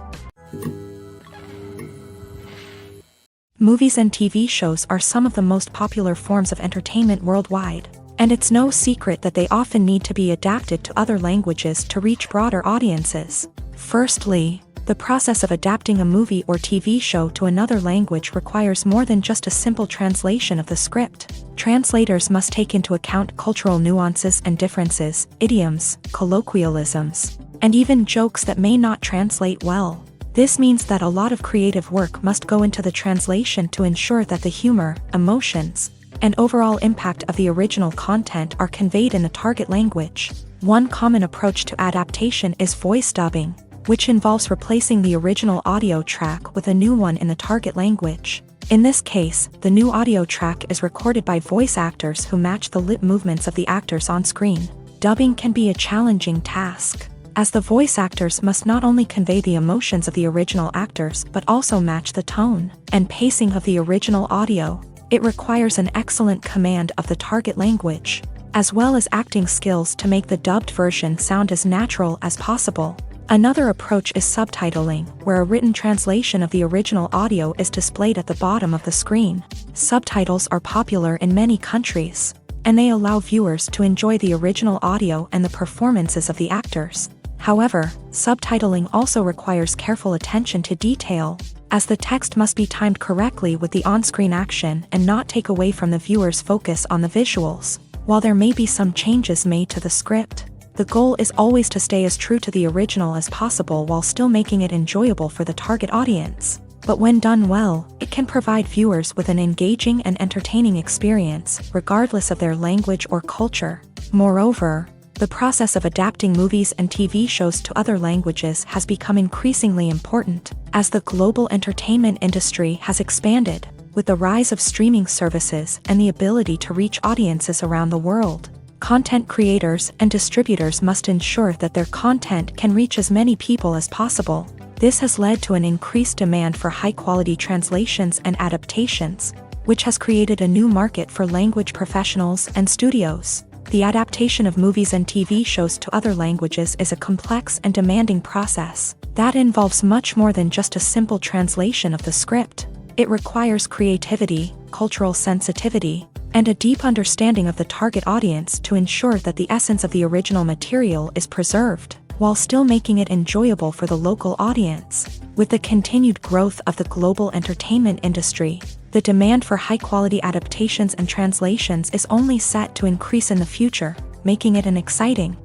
Movies and TV shows are some of the most popular forms of entertainment worldwide, and it's no secret that they often need to be adapted to other languages to reach broader audiences. Firstly, the process of adapting a movie or TV show to another language requires more than just a simple translation of the script. Translators must take into account cultural nuances and differences, idioms, colloquialisms, and even jokes that may not translate well. This means that a lot of creative work must go into the translation to ensure that the humor, emotions, and overall impact of the original content are conveyed in the target language. One common approach to adaptation is voice dubbing. which involves replacing the original audio track with a new one in the target language. In this case, the new audio track is recorded by voice actors who match the lip movements of the actors on screen. Dubbing can be a challenging task, as the voice actors must not only convey the emotions of the original actors but also match the tone and pacing of the original audio. It requires an excellent command of the target language, as well as acting skills to make the dubbed version sound as natural as possible. Another approach is subtitling, where a written translation of the original audio is displayed at the bottom of the screen. Subtitles are popular in many countries, and they allow viewers to enjoy the original audio and the performances of the actors. However, subtitling also requires careful attention to detail, as the text must be timed correctly with the on-screen action and not take away from the viewer's focus on the visuals. While there may be some changes made to the script, the goal is always to stay as true to the original as possible while still making it enjoyable for the target audience. But when done well, it can provide viewers with an engaging and entertaining experience, regardless of their language or culture. Moreover, the process of adapting movies and TV shows to other languages has become increasingly important, as the global entertainment industry has expanded, with the rise of streaming services and the ability to reach audiences around the world. Content creators and distributors must ensure that their content can reach as many people as possible. This has led to an increased demand for high-quality translations and adaptations, which has created a new market for language professionals and studios. The adaptation of movies and TV shows to other languages is a complex and demanding process that involves much more than just a simple translation of the script. It requires creativity, cultural sensitivity, and a deep understanding of the target audience to ensure that the essence of the original material is preserved, while still making it enjoyable for the local audience. With the continued growth of the global entertainment industry, the demand for high-quality adaptations and translations is only set to increase in the future, making it an exciting.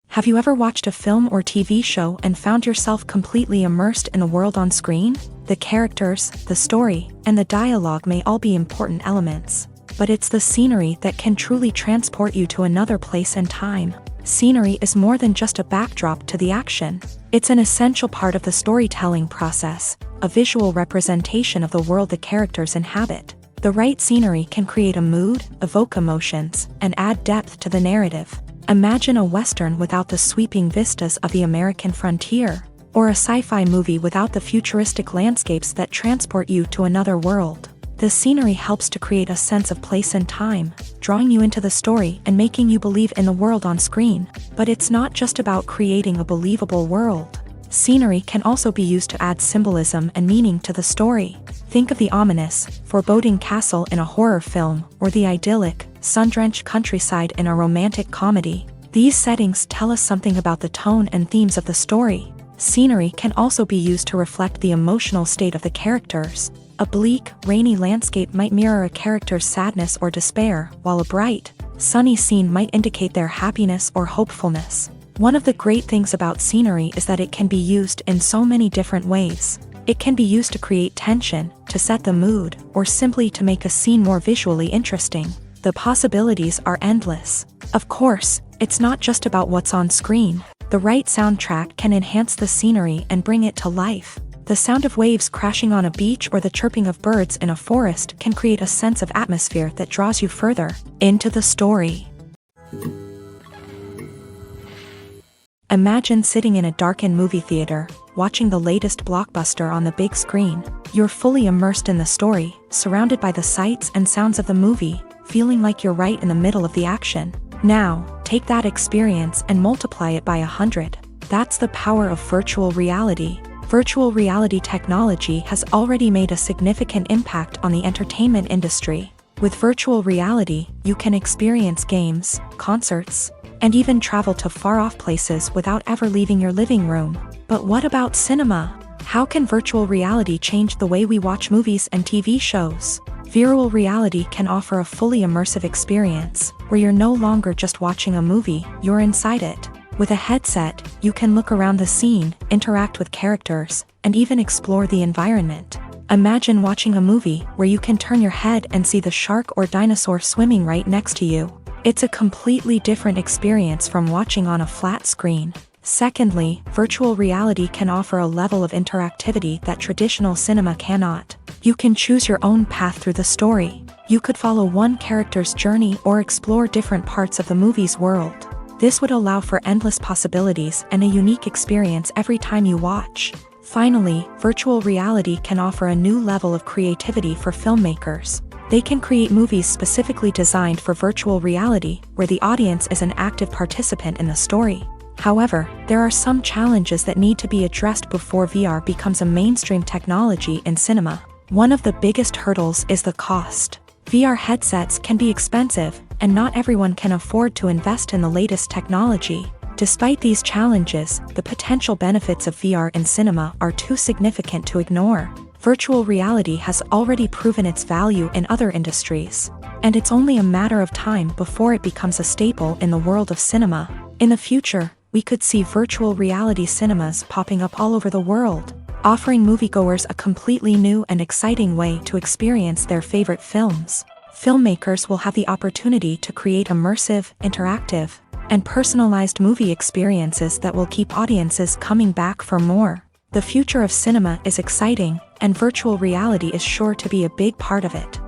Have you ever watched a film or TV show and found yourself completely immersed in the world on screen? The characters, the story, and the dialogue may all be important elements, but it's the scenery that can truly transport you to another place and time. Scenery is more than just a backdrop to the action. It's an essential part of the storytelling process, a visual representation of the world the characters inhabit. The right scenery can create a mood, evoke emotions, and add depth to the narrative. Imagine a Western without the sweeping vistas of the American frontier, or a sci-fi movie without the futuristic landscapes that transport you to another world. The scenery helps to create a sense of place and time, drawing you into the story and making you believe in the world on screen. But it's not just about creating a believable world. Scenery can also be used to add symbolism and meaning to the story. Think of the ominous, foreboding castle in a horror film, or the idyllic, sun-drenched countryside in a romantic comedy. These settings tell us something about the tone and themes of the story. Scenery can also be used to reflect the emotional state of the characters. A bleak, rainy landscape might mirror a character's sadness or despair, while a bright, sunny scene might indicate their happiness or hopefulness. One of the great things about scenery is that it can be used in so many different ways. It can be used to create tension, to set the mood, or simply to make a scene more visually interesting. The possibilities are endless. Of course, it's not just about what's on screen. The right soundtrack can enhance the scenery and bring it to life. The sound of waves crashing on a beach or the chirping of birds in a forest can create a sense of atmosphere that draws you further into the story. Imagine sitting in a darkened movie theater, watching the latest blockbuster on the big screen. You're fully immersed in the story, surrounded by the sights and sounds of the movie, feeling like you're right in the middle of the action. Now, take that experience and multiply it by 100. That's the power of virtual reality. Virtual reality technology has already made a significant impact on the entertainment industry. With virtual reality, you can experience games, concerts, and even travel to far-off places without ever leaving your living room. But what about cinema? How can virtual reality change the way we watch movies and TV shows? Virtual reality can offer a fully immersive experience, where you're no longer just watching a movie, you're inside it. With a headset, you can look around the scene, interact with characters, and even explore the environment. Imagine watching a movie where you can turn your head and see the shark or dinosaur swimming right next to you. It's a completely different experience from watching on a flat screen. Secondly, virtual reality can offer a level of interactivity that traditional cinema cannot. You can choose your own path through the story. You could follow one character's journey or explore different parts of the movie's world. This would allow for endless possibilities and a unique experience every time you watch. Finally, virtual reality can offer a new level of creativity for filmmakers. They can create movies specifically designed for virtual reality, where the audience is an active participant in the story. However, there are some challenges that need to be addressed before VR becomes a mainstream technology in cinema. One of the biggest hurdles is the cost. VR headsets can be expensive, and not everyone can afford to invest in the latest technology. Despite these challenges, the potential benefits of VR in cinema are too significant to ignore. Virtual reality has already proven its value in other industries, and it's only a matter of time before it becomes a staple in the world of cinema. In the future, we could see virtual reality cinemas popping up all over the world, offering moviegoers a completely new and exciting way to experience their favorite films. Filmmakers will have the opportunity to create immersive, interactive, and personalized movie experiences that will keep audiences coming back for more. The future of cinema is exciting, and virtual reality is sure to be a big part of it.